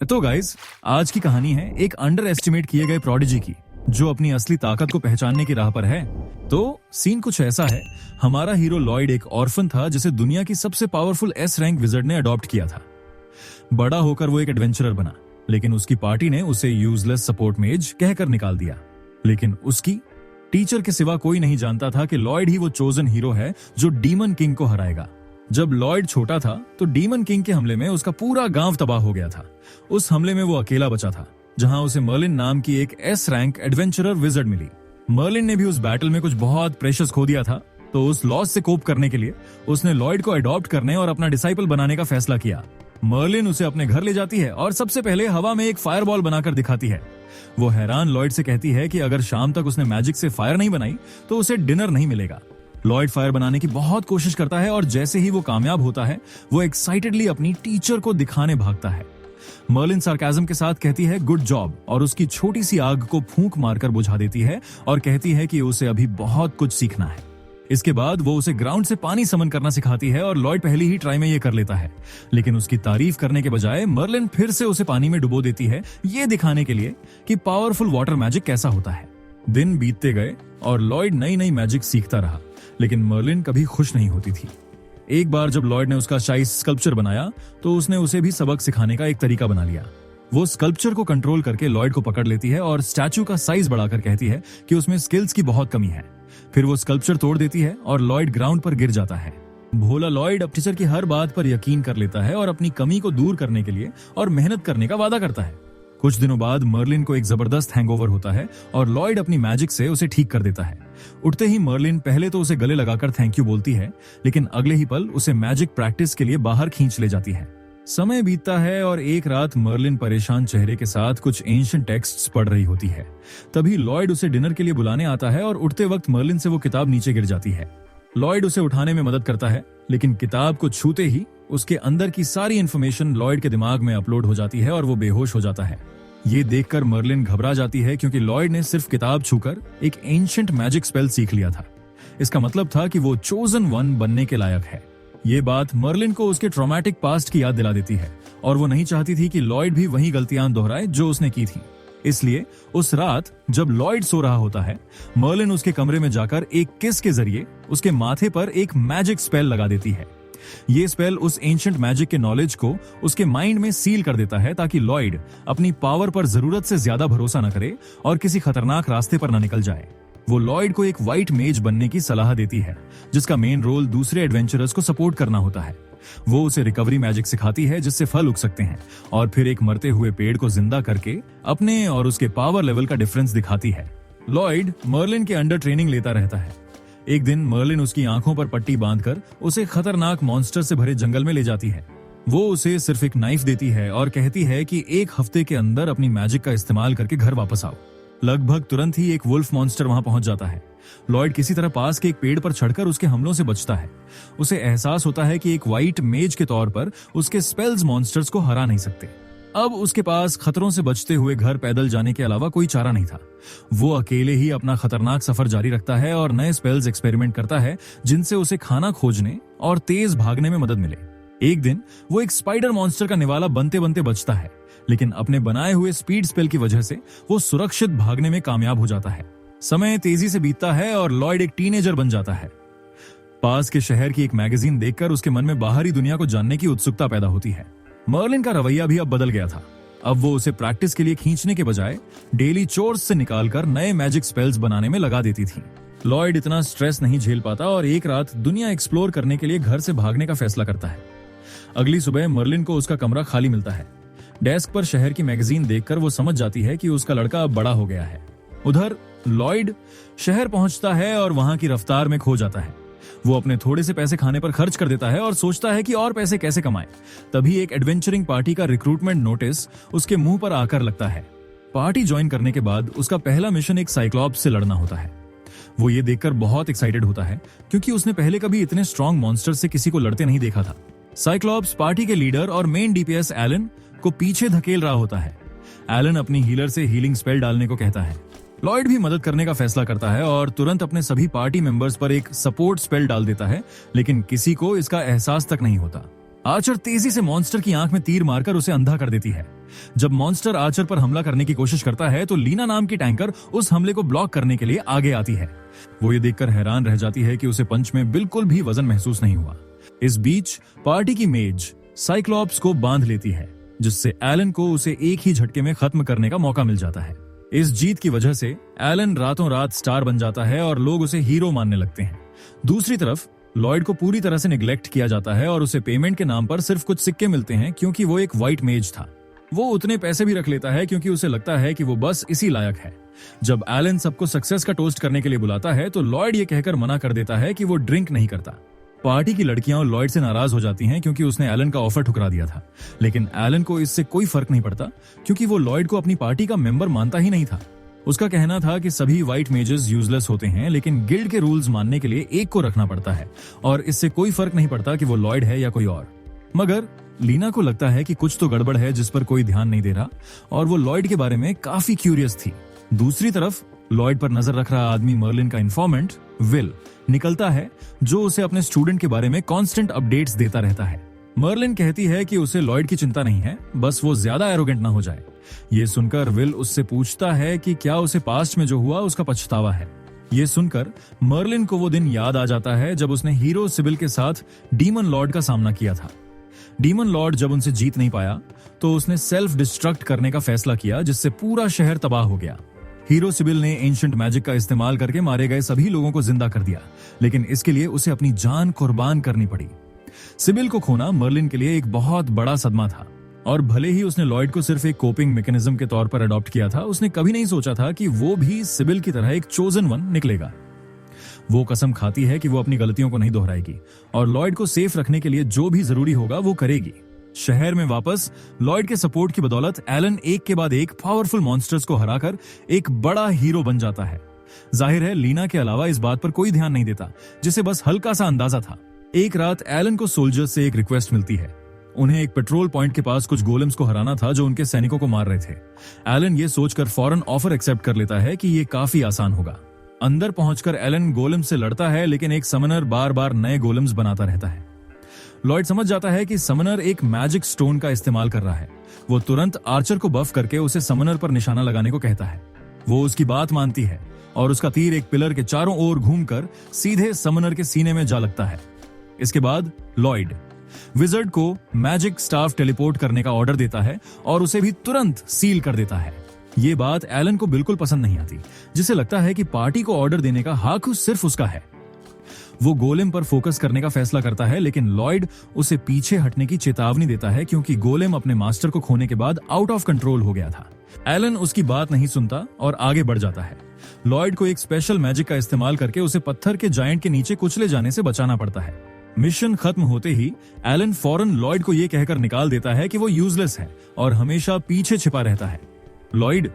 तो गाइस, आज की कहानी है एक अंडर एस्टिमेट किए गए प्रोडिजी की, जो अपनी असली ताकत को पहचानने की राह पर है। तो सीन कुछ ऐसा है। हमारा हीरो लॉयड एक ऑर्फन था जिसे दुनिया की सबसे पावरफुल एस रैंक विजर्ड ने अडॉप्ट किया था। बड़ा होकर वो एक एडवेंचरर बना, लेकिन उसकी पार्टी ने उसे यूजलेस सपोर्ट मेज कहकर निकाल दिया। लेकिन उसकी टीचर के सिवा कोई नहीं जानता था कि लॉयड ही वो चोजन हीरो है जो डीमन किंग को हराएगा। जब लॉयड छोटा था तो डीमन किंग के हमले में उसका पूरा गांव तबाह हो गया था। उस हमले में वो अकेला बचा था, जहां उसे मर्लिन नाम की एक एस रैंक एडवेंचरर विजर्ड मिली। मर्लिन ने भी उस बैटल में कुछ बहुत प्रेशियस खो दिया था, तो उस लॉस से कोप करने के लिए उसने लॉयड को अडॉप्ट करने और अपना डिसाइपल बनाने का फैसला किया। मर्लिन उसे अपने घर ले जाती है और सबसे पहले हवा में एक फायरबॉल बनाकर दिखाती है। वो हैरान लॉयड से कहती है कि अगर शाम तक उसने मैजिक से फायर नहीं बनाई तो उसे डिनर नहीं मिलेगा। लॉयड फायर बनाने की बहुत कोशिश करता है और जैसे ही वो कामयाब होता है, वो एक्साइटेडली अपनी टीचर को दिखाने भागता है। मर्लिन सार्काज्म के साथ कहती है गुड जॉब और उसकी छोटी सी आग को फूंक मारकर बुझा देती है और कहती है कि उसे अभी बहुत कुछ सीखना है। इसके बाद वो उसे ग्राउंड से पानी समन करना सिखाती है और लॉयड पहली ही ट्राई में ये कर लेता है। लेकिन उसकी तारीफ करने के बजाय मर्लिन फिर से उसे पानी में डुबो देती है, ये दिखाने के लिए कि पावरफुल वाटर मैजिक कैसा होता है। दिन बीतते गए और लॉयड नई नई मैजिक सीखता रहा, लेकिन मर्लिन कभी खुश नहीं होती थी। एक बार जब लॉयड ने उसका शाही स्कल्पचर बनाया तो उसने उसे भी सबक सिखाने का एक तरीका बना लिया। वो स्कल्पचर को कंट्रोल करके लॉयड को पकड़ लेती है और स्टैचू का साइज बढ़ाकर कहती है कि उसमें स्किल्स की बहुत कमी है। फिर वो स्कल्पचर तोड़ देती है और लॉयड ग्राउंड पर गिर जाता है। भोला लॉयड अब टीचर की हर बात पर यकीन कर लेता है और अपनी कमी को दूर करने के लिए और मेहनत करने का वादा करता है। कुछ दिनों बाद मर्लिन को एक जबरदस्त हैंगओवर होता है और लॉयड अपनी मैजिक से उसे ठीक कर देता है। उठते ही मर्लिन पहले तो उसे गले लगाकर थैंक यू बोलती है, लेकिन अगले ही पल उसे मैजिक प्रैक्टिस के लिए बाहर खींच ले जाती है। समय बीतता है और एक रात मर्लिन परेशान चेहरे के साथ कुछ एंशिएंट टेक्स्ट्स पढ़ रही होती है। तभी लॉयड उसे डिनर के लिए बुलाने आता है और उठते वक्त मर्लिन से वो किताब नीचे गिर जाती है। लॉयड उसे उठाने में मदद करता है, लेकिन किताब को छूते ही उसके अंदर की सारी इंफॉर्मेशन लॉयड के दिमाग में अपलोड हो जाती है और वो बेहोश हो जाता है। ये देखकर मर्लिन घबरा जाती है, क्योंकि लॉयड ने सिर्फ किताब छूकर एक एंशिएंट मैजिक स्पेल सीख लिया था। इसका मतलब था कि वो चोजन वन बनने के लायक है। ये बात मर्लिन को उसके ट्रॉमेटिक पास्ट की याद दिला देती है और वो नहीं चाहती थी कि लॉयड भी वही गलतियां दोहराए जो उसने की थी। इसलिए उस रात जब लॉयड सो रहा होता है, मर्लिन उसके कमरे में जाकर एक किस के जरिए उसके माथे पर एक मैजिक स्पेल लगा देती है। ये स्पेल उस एंशिएंट मैजिक के नॉलेज को उसके माइंड में सील कर देता है, ताकि लॉयड अपनी पावर पर जरूरत से ज्यादा भरोसा न करे और किसी खतरनाक रास्ते पर न निकल जाए। वो लॉयड को एक व्हाइट मेज बनने की सलाह देती है, जिसका मेन रोल दूसरे एडवेंचरर्स को सपोर्ट करना होता है। वो उसे रिकवरी मैजिक सिखाती है जिससे फल उग सकते हैं, और फिर एक मरते हुए पेड़ को जिंदा करके अपने और उसके पावर लेवल का डिफरेंस दिखाती है। लॉयड मर्लिन के अंडर ट्रेनिंग लेता रहता है। एक दिन मर्लिन उसकी आंखों पर पट्टी बांधकर उसे खतरनाक मॉन्स्टर से भरे जंगल में ले जाती है। वो उसे सिर्फ एक नाइफ देती है और कहती है कि एक हफ्ते के अंदर अपनी मैजिक का इस्तेमाल करके घर वापस आओ। लगभग तुरंत ही एक वुल्फ मॉन्स्टर वहां पहुंच जाता है। लॉयड किसी तरह पास के एक पेड़ पर चढ़कर उसके हमलों से बचता है। उसे एहसास होता है कि एक व्हाइट मेज के तौर पर उसके स्पेल्स मॉन्स्टर्स को हरा नहीं सकते। अब उसके पास खतरों से बचते हुए घर पैदल जाने के अलावा कोई चारा नहीं था। वो अकेले ही अपना खतरनाक सफर जारी रखता है और नए स्पेल्स एक्सपेरिमेंट करता है, जिनसे उसे खाना खोजने और तेज भागने में मदद मिले। एक दिन वो एक स्पाइडर मॉन्स्टर का निवाला बनते बनते बचता है, लेकिन अपने बनाए हुए स्पीड स्पेल की वजह से वो सुरक्षित भागने में कामयाब हो जाता है। समय तेजी से बीतता है और लॉयड एक टीनेजर बन जाता है। पास के शहर की एक मैगजीन देखकर उसके मन में बाहरी दुनिया को जानने की उत्सुकता पैदा होती है। मर्लिन का रवैया भी अब बदल गया था। अब वो उसे प्रैक्टिस के लिए खींचने के बजाय डेली चोर्स से निकालकर नए मैजिक स्पेल्स बनाने में लगा देती थी। लॉयड इतना स्ट्रेस नहीं झेल पाता और एक रात दुनिया एक्सप्लोर करने के लिए घर से भागने का फैसला करता है। अगली सुबह मर्लिन को उसका कमरा खाली मिलता है। डेस्क पर शहर की मैगजीन देखकर वो समझ जाती है कि उसका लड़का अब बड़ा हो गया है। उधर लॉयड शहर पहुंचता है और वहां की रफ्तार में खो जाता है। वो अपने थोड़े से पैसे खाने पर खर्च कर देता है और सोचता है कि और पैसे कैसे कमाए। तभी एक एडवेंचरिंग पार्टी का रिक्रूटमेंट नोटिस उसके मुंह पर आकर लगता है। पार्टी ज्वाइन करने के बाद उसका पहला मिशन एक साइक्लॉप्स से लड़ना होता है। वो ये देखकर बहुत एक्साइटेड होता है, क्योंकि उसने पहले कभी इतने स्ट्रॉन्ग मॉन्स्टर से किसी को लड़ते नहीं देखा था। साइक्लॉप्स पार्टी के लीडर और मेन डीपीएस एलन को पीछे धकेल रहा होता है। एलन अपनी हीलर से हीलिंग स्पेल डालने को कहता है। लॉयड भी मदद करने का फैसला करता है और तुरंत अपने सभी पार्टी मेंबर्स पर एक सपोर्ट स्पेल डाल देता है, लेकिन किसी को इसका एहसास तक नहीं होता। आर्चर तेजी से मॉन्स्टर की आंख में तीर मारकर उसे अंधा कर देती है। जब मॉन्स्टर आर्चर पर हमला करने की कोशिश करता है तो लीना नाम की टैंकर उस हमले को ब्लॉक करने के लिए आगे आती है। वो ये देखकर हैरान रह जाती है कि उसे पंच में बिल्कुल भी वजन महसूस नहीं हुआ। इस बीच पार्टी की मेज साइक्लॉप्स को बांध लेती है, जिससे एलन को उसे एक ही झटके में खत्म करने का मौका मिल जाता है। इस जीत की वजह से एलन रातों रात स्टार बन जाता है और लोग उसे हीरो मानने लगते हैं। दूसरी तरफ लॉयड को पूरी तरह से निग्लेक्ट किया जाता है और उसे पेमेंट के नाम पर सिर्फ कुछ सिक्के मिलते हैं क्योंकि वो एक व्हाइट मेज था। वो उतने पैसे भी रख लेता है क्योंकि उसे लगता है कि वो बस इसी लायक है। जब एलन सबको सक्सेस का टोस्ट करने के लिए बुलाता है तो लॉयड ये कहकर मना कर देता है कि वो ड्रिंक नहीं करता। पार्टी की लड़कियां लॉयड से नाराज हो जाती हैं क्योंकि उसने एलन का ऑफर ठुकरा दिया था, लेकिन एलन को इससे कोई फर्क नहीं पड़ता क्योंकि वो लॉयड को अपनी पार्टी का मेंबर मानता ही नहीं था। उसका कहना था कि सभी व्हाइट मेजेस यूजलेस होते हैं, लेकिन गिल्ड के रूल्स मानने के लिए एक को रखना पड़ता है और इससे कोई फर्क नहीं पड़ता कि वो लॉयड है या कोई और। मगर लीना को लगता है कि कुछ तो गड़बड़ है जिस पर कोई ध्यान नहीं दे रहा और वो लॉयड के बारे में काफी क्यूरियस थी। दूसरी तरफ लॉयड पर नजर रख रहा आदमी मर्लिन का इन्फॉर्मेंट विल निकलता है, जो उसे अपने स्टूडेंट के बारे में कांस्टेंट अपडेट्स देता रहता है। मर्लिन कहती है कि उसे लॉयड की चिंता नहीं है, बस वो ज्यादा एरोगेंट ना हो जाए। ये सुनकर विल उससे पूछता है कि क्या उसे पास्ट में जो हुआ उसका पछतावा है। ये सुनकर मर्लिन को वो दिन याद आ जाता है जब उसने हीरो सिबिल के साथ डीमन लॉर्ड का सामना किया था। डीमन लॉर्ड जब उनसे जीत नहीं पाया तो उसने सेल्फ डिस्ट्रक्ट करने का फैसला किया, जिससे पूरा शहर तबाह हो गया। हीरो सिबिल ने एंशिएंट मैजिक का इस्तेमाल करके मारे गए सभी लोगों को जिंदा कर दिया, लेकिन इसके लिए उसे अपनी जान कुर्बान करनी पड़ी। सिबिल को खोना मर्लिन के लिए एक बहुत बड़ा सदमा था और भले ही उसने लॉयड को सिर्फ एक कोपिंग मैकेनिज्म के तौर पर अडॉप्ट किया था, उसने कभी नहीं सोचा था कि वो भी सिबिल की तरह एक चोजन वन निकलेगा। वो कसम खाती है कि वो अपनी गलतियों को नहीं दोहराएगी और लॉयड को सेफ रखने के लिए जो भी जरूरी होगा वो करेगी। शहर में वापस लॉयड के सपोर्ट की बदौलत एलन एक के बाद एक पावरफुल मॉन्स्टर्स को हराकर एक बड़ा हीरो बन जाता है। जाहिर है लीना के अलावा इस बात पर कोई ध्यान नहीं देता, जिसे बस हल्का सा अंदाजा था। एक रात एलन को सोल्जर्स से एक रिक्वेस्ट मिलती है। उन्हें एक पेट्रोल पॉइंट के पास कुछ गोलेम्स को हराना था जो उनके सैनिकों को मार रहे थे। एलन ये सोचकर फौरन ऑफर एक्सेप्ट कर लेता है कि ये काफी आसान होगा। अंदर पहुंचकर एलन गोलेम से लड़ता है, लेकिन एक समनर बार बार नए गोलेम्स बनाता रहता है। लॉयड समझ जाता है कि समनर एक मैजिक स्टोन का इस्तेमाल कर रहा है। वो तुरंत आर्चर को बफ करके उसे समनर पर निशाना लगाने को कहता है। वो उसकी बात मानती है और उसका तीर एक पिलर के चारों ओर घूमकर सीधे समनर के सीने में जा लगता है। इसके बाद लॉयड विजर्ड को मैजिक स्टाफ टेलीपोर्ट करने का ऑर्डर देता है और उसे भी तुरंत सील कर देता है। ये बात एलन को बिल्कुल पसंद नहीं आती, जिसे लगता है कि पार्टी को ऑर्डर देने का हक सिर्फ उसका है। वो गोलेम पर फोकस करने का फैसला करता है, लेकिन लॉयड उसे पीछे हटने की चेतावनी देता है क्योंकि गोलेम अपने मास्टर को खोने के बाद आउट ऑफ कंट्रोल हो गया था। एलन उसकी बात नहीं सुनता और आगे बढ़ जाता है। लॉयड को एक स्पेशल मैजिक का इस्तेमाल करके उसे पत्थर के जायंट के नीचे कुचले जाने से बचाना पड़ता है। मिशन खत्म होते ही एलन फौरन लॉयड को यह कहकर निकाल देता है कि वो यूजलेस है और हमेशा पीछे छिपा रहता है। लॉयड,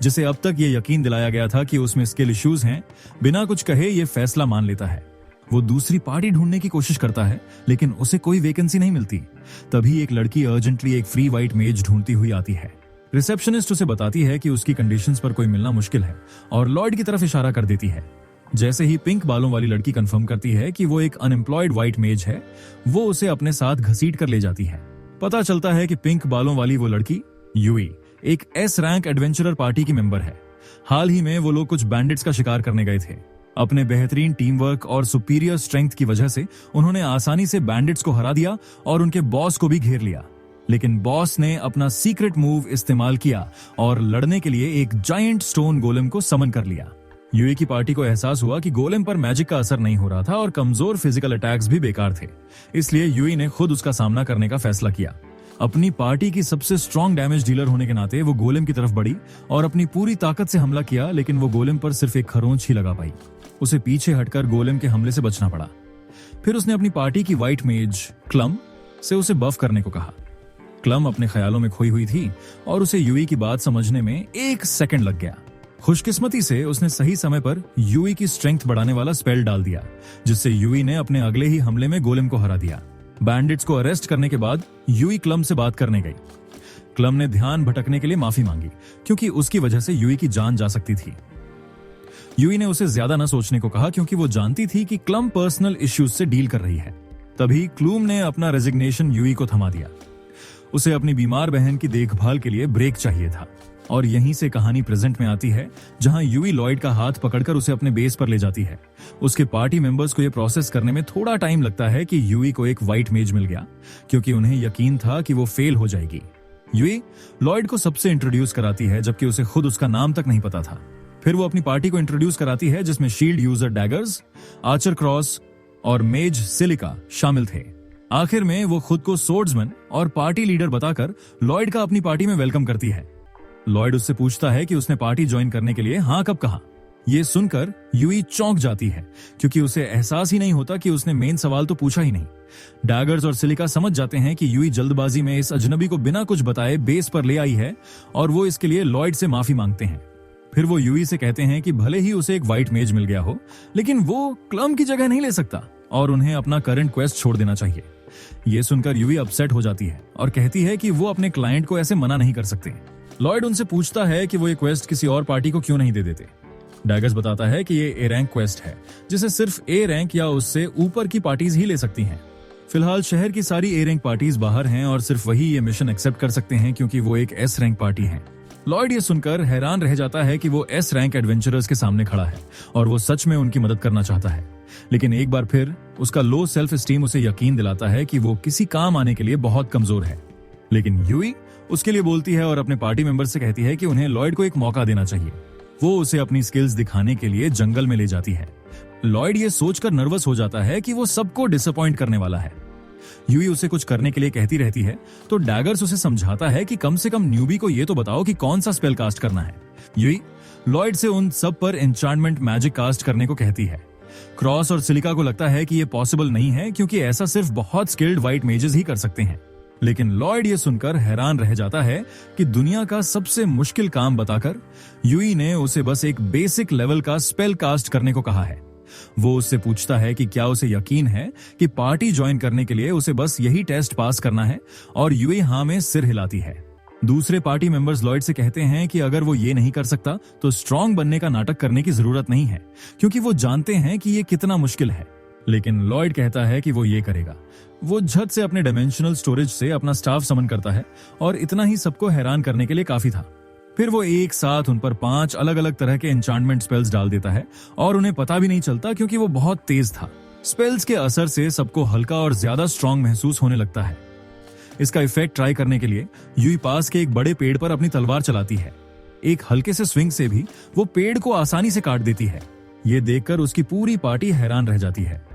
जिसे अब तक ये यकीन दिलाया गया था कि उसमें स्किल इश्यूज हैं, बिना कुछ कहे ये फैसला मान लेता है। वो दूसरी पार्टी ढूंढने की कोशिश करता है, लेकिन उसे कोई वैकेंसी नहीं मिलती। तभी एक लड़की अर्जेंटली एक फ्री व्हाइट मेज ढूंढती हुई आती है। रिसेप्शनिस्ट उसे बताती है कि उसकी कंडीशंस पर कोई मिलना मुश्किल है और लॉयड की तरफ इशारा कर देती है। जैसे ही पिंक बालों वाली लड़की कंफर्म करती है कि वो एक अनएम्प्लॉयड व्हाइट मेज है, वो उसे अपने साथ घसीट कर ले जाती है। पता चलता है कि पिंक बालों वाली वो लड़की यूई एक एस रैंक एडवेंचरर पार्टी की मेंबर है। हाल ही में वो लोग कुछ बैंडिट्स का शिकार करने गए थे। अपने बेहतरीन टीम वर्क और सुपीरियर स्ट्रेंथ की वजह से उन्होंने आसानी से बैंडिट्स को हरा दिया और उनके बॉस को भी घेर लिया। लेकिन बॉस ने अपना सीक्रेट मूव इस्तेमाल किया और लड़ने के लिए एक जायंट स्टोन गोलेम को समन कर लिया। यूए की पार्टी को एहसास हुआ कि गोलेम पर मैजिक का असर नहीं हो रहा था और कमजोर फिजिकल अटैक्स भी बेकार थे, इसलिए यूए ने खुद उसका सामना करने का फैसला किया। अपनी पार्टी की सबसे स्ट्रॉन्ग डैमेज डीलर होने के नाते वो गोलेम की तरफ बढ़ी और अपनी पूरी ताकत से हमला किया, लेकिन वो गोलेम पर सिर्फ एक खरोंच ही लगा पाई। उसे पीछे हटकर गोलेम के हमले से बचना पड़ा। फिर उसने अपनी पार्टी की व्हाइट मेज क्लम से उसे बफ करने को कहा। क्लम अपने ख्यालों में खोई हुई थी और उसे यूई की बात समझने में 1 सेकंड लग गया। खुशकिस्मती से उसने सही समय पर यूई की स्ट्रेंथ बढ़ाने वाला स्पेल डाल दिया, जिससे यूई ने अपने अगले ही हमले में गोलेम को हरा दिया। बैंडिट्स को अरेस्ट करने के बाद यूई क्लम से बात करने गई। क्लम ने ध्यान भटकने के लिए माफी मांगी क्योंकि उसकी वजह से यूई की जान जा सकती थी। यूई ने उसे ज्यादा न सोचने को कहा क्योंकि वो जानती थी कि क्लम पर्सनल इश्यूज से डील कर रही है। तभी क्लूम ने अपना रेजिग्नेशन यूई को थमा दिया। उसे अपनी बीमार बहन की देखभाल के लिए ब्रेक चाहिए था। और यहीं से कहानी प्रेजेंट में आती है, जहां यूई लॉयड का हाथ पकड़कर उसे अपने बेस पर ले जाती है। उसके पार्टी मेंबर्स को यह प्रोसेस करने में थोड़ा टाइम लगता है कि यूई को एक व्हाइट मेज मिल गया, क्योंकि उन्हें यकीन था कि वो फेल हो जाएगी। यूई लॉयड को सबसे इंट्रोड्यूस कराती है, जबकि उसे खुद उसका नाम तक नहीं पता था। फिर वो अपनी पार्टी को इंट्रोड्यूस कराती है, जिसमें shield user daggers, Archer cross और मेज सिलिका शामिल थे। आखिर में वो खुद को सोर्ड्समैन और पार्टी लीडर बताकर लॉयड का अपनी पार्टी में वेलकम करती है। लॉयड उससे पूछता है कि उसने पार्टी ज्वाइन करने के लिए हाँ कब कहा। ये सुनकर यूई चौंक जाती है, क्योंकि उसे एहसास ही नहीं होता कि उसने मेन सवाल तो पूछा ही नहीं। डैगर्स और सिलिका समझ जाते हैं कि यूई जल्दबाजी में इस अजनबी को बिना कुछ बताए बेस पर ले आई है, और वो इसके लिए लॉयड से माफी मांगते हैं। फिर वो यूई से कहते हैं कि भले ही उसे एक व्हाइट मेज मिल गया हो, लेकिन वो क्लम की जगह नहीं ले सकता और उन्हें अपना करंट क्वेस्ट छोड़ देना चाहिए। ये सुनकर यूई अपसेट हो जाती है और कहती है कि वो अपने क्लाइंट को ऐसे मना नहीं कर सकते। लॉयड उनसे पूछता है कि वो ये क्वेस्ट किसी और पार्टी को क्यों नहीं दे देते। डैगर्स बताता है कि ये ए रैंक क्वेस्ट है, जिसे सिर्फ ए रैंक या उससे ऊपर की पार्टीज ही ले सकती हैं। फिलहाल शहर की सारी ए रैंक पार्टीज बाहर हैं और सिर्फ वही ये मिशन एक्सेप्ट कर सकते हैं, क्योंकि वो एक एस रैंक पार्टी है। लॉयड ये सुनकर हैरान रह जाता है कि वो एस रैंक एडवेंचरर्स के सामने खड़ा है और वो सच में उनकी मदद करना चाहता है। लेकिन एक बार फिर उसका लो सेल्फ एस्टीम उसे यकीन दिलाता है कि वो किसी काम आने के लिए बहुत कमजोर है। लेकिन यूई उसके लिए बोलती है और अपने पार्टी मेंबर से कहती है कि उन्हें लॉयड को एक मौका देना चाहिए। वो उसे अपनी स्किल्स दिखाने के लिए जंगल में ले जाती है। लॉयड ये सोचकर नर्वस हो जाता है कि वो सबको डिसअपॉइंट करने वाला है। यूई उसे कुछ करने के लिए कहती रहती है, तो डैगर्स उसे समझाता है कि कम से कम न्यूबी को ये तो बताओ कि कौन सा स्पेल कास्ट करना है। यूई लॉयड से उन सब पर एन्चांटमेंट मैजिक कास्ट करने को कहती है। क्रॉस और सिलिका को लगता है कि ये पॉसिबल नहीं है, क्योंकि ऐसा सिर्फ बहुत स्किल्ड व्हाइट मेजेस ही कर सकते हैं। लेकिन लॉयड ये सुनकर हैरान रह जाता है कि दुनिया का सबसे मुश्किल काम बताकर यूई ने उसे बस एक बेसिक लेवल का स्पेल कास्ट करने को कहा है। वो उससे पूछता है कि क्या उसे यकीन है कि पार्टी ज्वाइन करने के लिए उसे बस यही टेस्ट पास करना है, और यूई हाँ में सिर हिलाती है। दूसरे पार्टी मेंबर्स लॉयड से कहते हैं कि अगर वो ये नहीं कर सकता तो स्ट्रांग बनने का नाटक करने की जरूरत नहीं है, क्योंकि वो जानते हैं कि ये कितना मुश्किल है। लेकिन लॉयड कहता है कि वो ये करेगा। वो झट से अपने डायमेंशनल स्टोरेज से अपना स्टाफ समन करता है, और इतना ही सबको हैरान करने के लिए काफी था। फिर वो एक साथ उन पर 5 अलग अलग तरह के एन्चांटमेंट स्पेल्स डाल देता है, और उन्हें पता भी नहीं चलता, क्योंकि वो बहुत तेज था। स्पेल्स के असर से सबको हल्का और ज्यादा स्ट्रांग महसूस होने लगता है। इसका इफेक्ट ट्राई करने के लिए यूई पास के एक बड़े पेड़ पर अपनी तलवार चलाती है। एक हल्के से स्विंग से भी वो पेड़ को आसानी से काट देती है। ये देखकर उसकी पूरी पार्टी हैरान रह जाती है।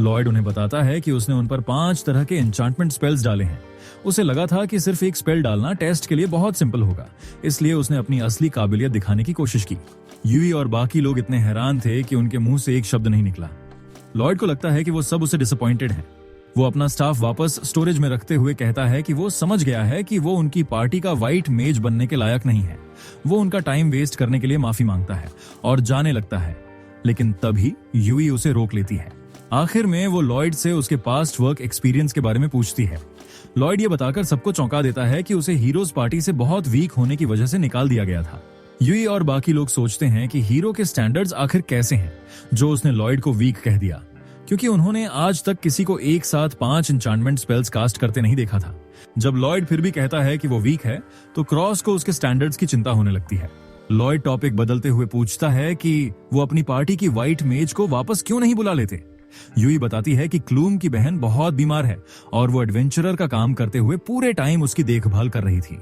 लॉयड उन्हें बताता है कि उसने उन पर 5 तरह के एन्चांटमेंट स्पेल्स डाले हैं। उसे लगा था कि सिर्फ एक स्पेल डालना टेस्ट के लिए बहुत सिंपल होगा, इसलिए उसने अपनी असली काबिलियत दिखाने की कोशिश की। यूई और बाकी लोग इतने हैरान थे कि उनके मुंह से एक शब्द नहीं निकला। लॉयड को लगता है कि वो सब उसे डिसअपॉइंटेड हैं। वो अपना स्टाफ वापस स्टोरेज में रखते हुए कहता है कि वो समझ गया है कि वो उनकी पार्टी का व्हाइट मेज बनने के लायक नहीं है। वो उनका टाइम वेस्ट करने के लिए माफी मांगता है और जाने लगता है, लेकिन तभी यूई उसे रोक लेती है। आखिर में वो लॉयड से उसके पास्ट वर्क एक्सपीरियंस के बारे में पूछती है। लॉयड ये बताकर सबको चौंका देता है कि उसे हीरोज पार्टी से बहुत वीक होने की वजह से निकाल दिया गया था। यूई और बाकी लोग सोचते हैं कि हीरो के स्टैंडर्ड्स आखिर कैसे हैं, जो उसने लॉयड को वीक कह दिया, क्योंकि उन्होंने आज तक किसी को एक साथ 5 एन्चांटमेंट स्पेल्स कास्ट करते नहीं देखा था। जब लॉयड फिर भी कहता है कि वो वीक है, तो क्रॉस को उसके स्टैंडर्ड्स की चिंता होने लगती है। लॉयड टॉपिक बदलते हुए पूछता है कि वो अपनी पार्टी की व्हाइट मेज को वापस क्यों नहीं बुला लेते। यूई बताती है कि क्लूम की बहन बहुत बीमार है और वो एडवेंचरर का काम करते हुए पूरे टाइम उसकी देखभाल कर रही थी।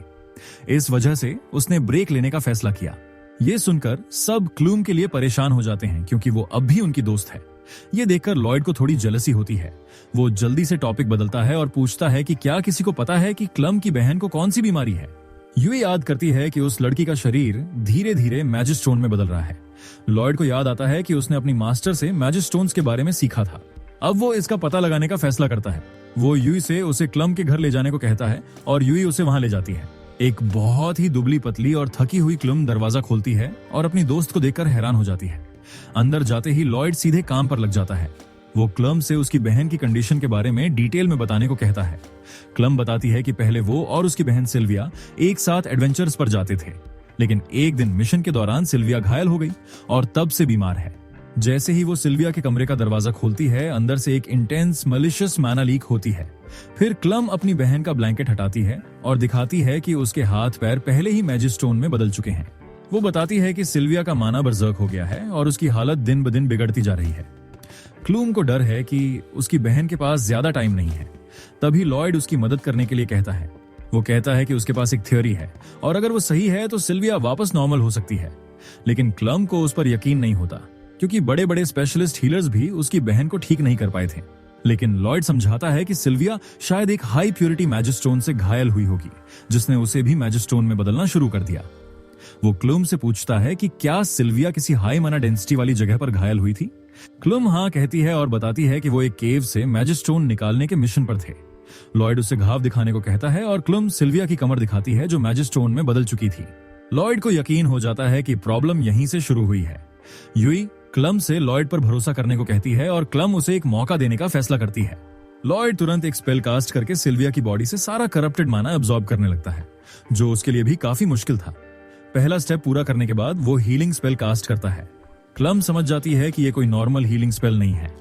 इस वजह से उसने ब्रेक लेने का फैसला किया। ये सुनकर सब क्लूम के लिए परेशान हो जाते हैं, क्योंकि वो अब भी उनकी दोस्त है। ये देखकर लॉयड को थोड़ी जेलसी होती है। वो जल्दी से टॉपिक बदलता है और पूछता है कि क्या किसी को पता है कि क्लम की बहन को कौन सी बीमारी है। यूई याद करती है कि उस लड़की का शरीर धीरे धीरे मैजिस्टोन में बदल रहा है। लॉयड को याद आता है कि उसने अपनी मास्टर से मैजिस्टोन्स के बारे में सीखा था। अब वो इसका पता लगाने का फैसला करता है। वो यूई से उसे क्लम के घर ले जाने को कहता है और यूई उसे वहां ले जाती है। एक बहुत ही दुबली पतली और थकी हुई क्लम दरवाजा खोलती है और अपनी दोस्त को देखकर हैरान हो जाती है। अंदर जाते ही लॉयड सीधे काम पर लग जाता है। वो क्लम से उसकी बहन की कंडीशन के बारे में डिटेल में बताने को कहता है। क्लम बताती है कि पहले वो और उसकी बहन सिल्विया एक साथ एडवेंचर्स पर जाते थे, लेकिन एक दिन मिशन के दौरान सिल्विया घायल हो गई और तब से बीमार है। जैसे ही वो सिल्विया के कमरे का दरवाजा खोलती है, अंदर से एक इंटेंस मलिशियस मैना लीक होती है। फिर क्लम अपनी बहन का ब्लैंकेट हटाती है और दिखाती है कि उसके हाथ पैर पहले ही मैजिस्टोन में बदल चुके हैं। वो बताती है कि सिल्विया का माना बर्जर्क हो गया है और उसकी हालत दिन ब दिन बिगड़ती जा रही है। क्लूम को डर है कि उसकी बहन के पास ज्यादा टाइम नहीं है। तभी लॉयड उसकी मदद करने के लिए कहता है। वो कहता है कि उसके पास एक थ्योरी है और अगर वो सही है तो सिल्विया वापस नॉर्मल हो सकती है। लेकिन क्लम को उस पर यकीन नहीं होता क्योंकि बड़े बड़े स्पेशलिस्ट हीलर्स भी उसकी बहन को ठीक नहीं कर पाए थे। लेकिन लॉयड समझाता है कि सिल्विया शायद एक हाई प्योरिटी मैजिस्टोन से घायल हुई होगी, जिसने उसे भी मैजिस्टोन में बदलना शुरू कर दिया। वो क्लूम से पूछता है कि क्या सिल्विया किसी हाई माना डेंसिटी वाली जगह पर घायल हुई थी। क्लूम हाँ कहती है और बताती है कि वो एक केव से मैजिस्टोन निकालने के मिशन पर थे। लॉयड उसे घाव दिखाने को कहता है और क्लूम सिल्विया की कमर दिखाती है जो मैजिस्टोन में बदल चुकी थी। लॉयड को यकीन हो जाता है कि प्रॉब्लम यहीं से शुरू हुई है। यूई क्लम से लॉयड पर भरोसा करने को कहती है और क्लम उसे एक मौका देने का फैसला करती है। लॉयड तुरंत एक स्पेल कास्ट करके सिल्विया की बॉडी से सारा करप्टेड माना अब्सॉर्ब करने लगता है, जो उसके लिए भी काफी मुश्किल था। पहला स्टेप पूरा करने के बाद वो हीलिंग स्पेल कास्ट करता है। क्लम समझ जाती है कि ये कोई नॉर्मल हीलिंग स्पेल नहीं है।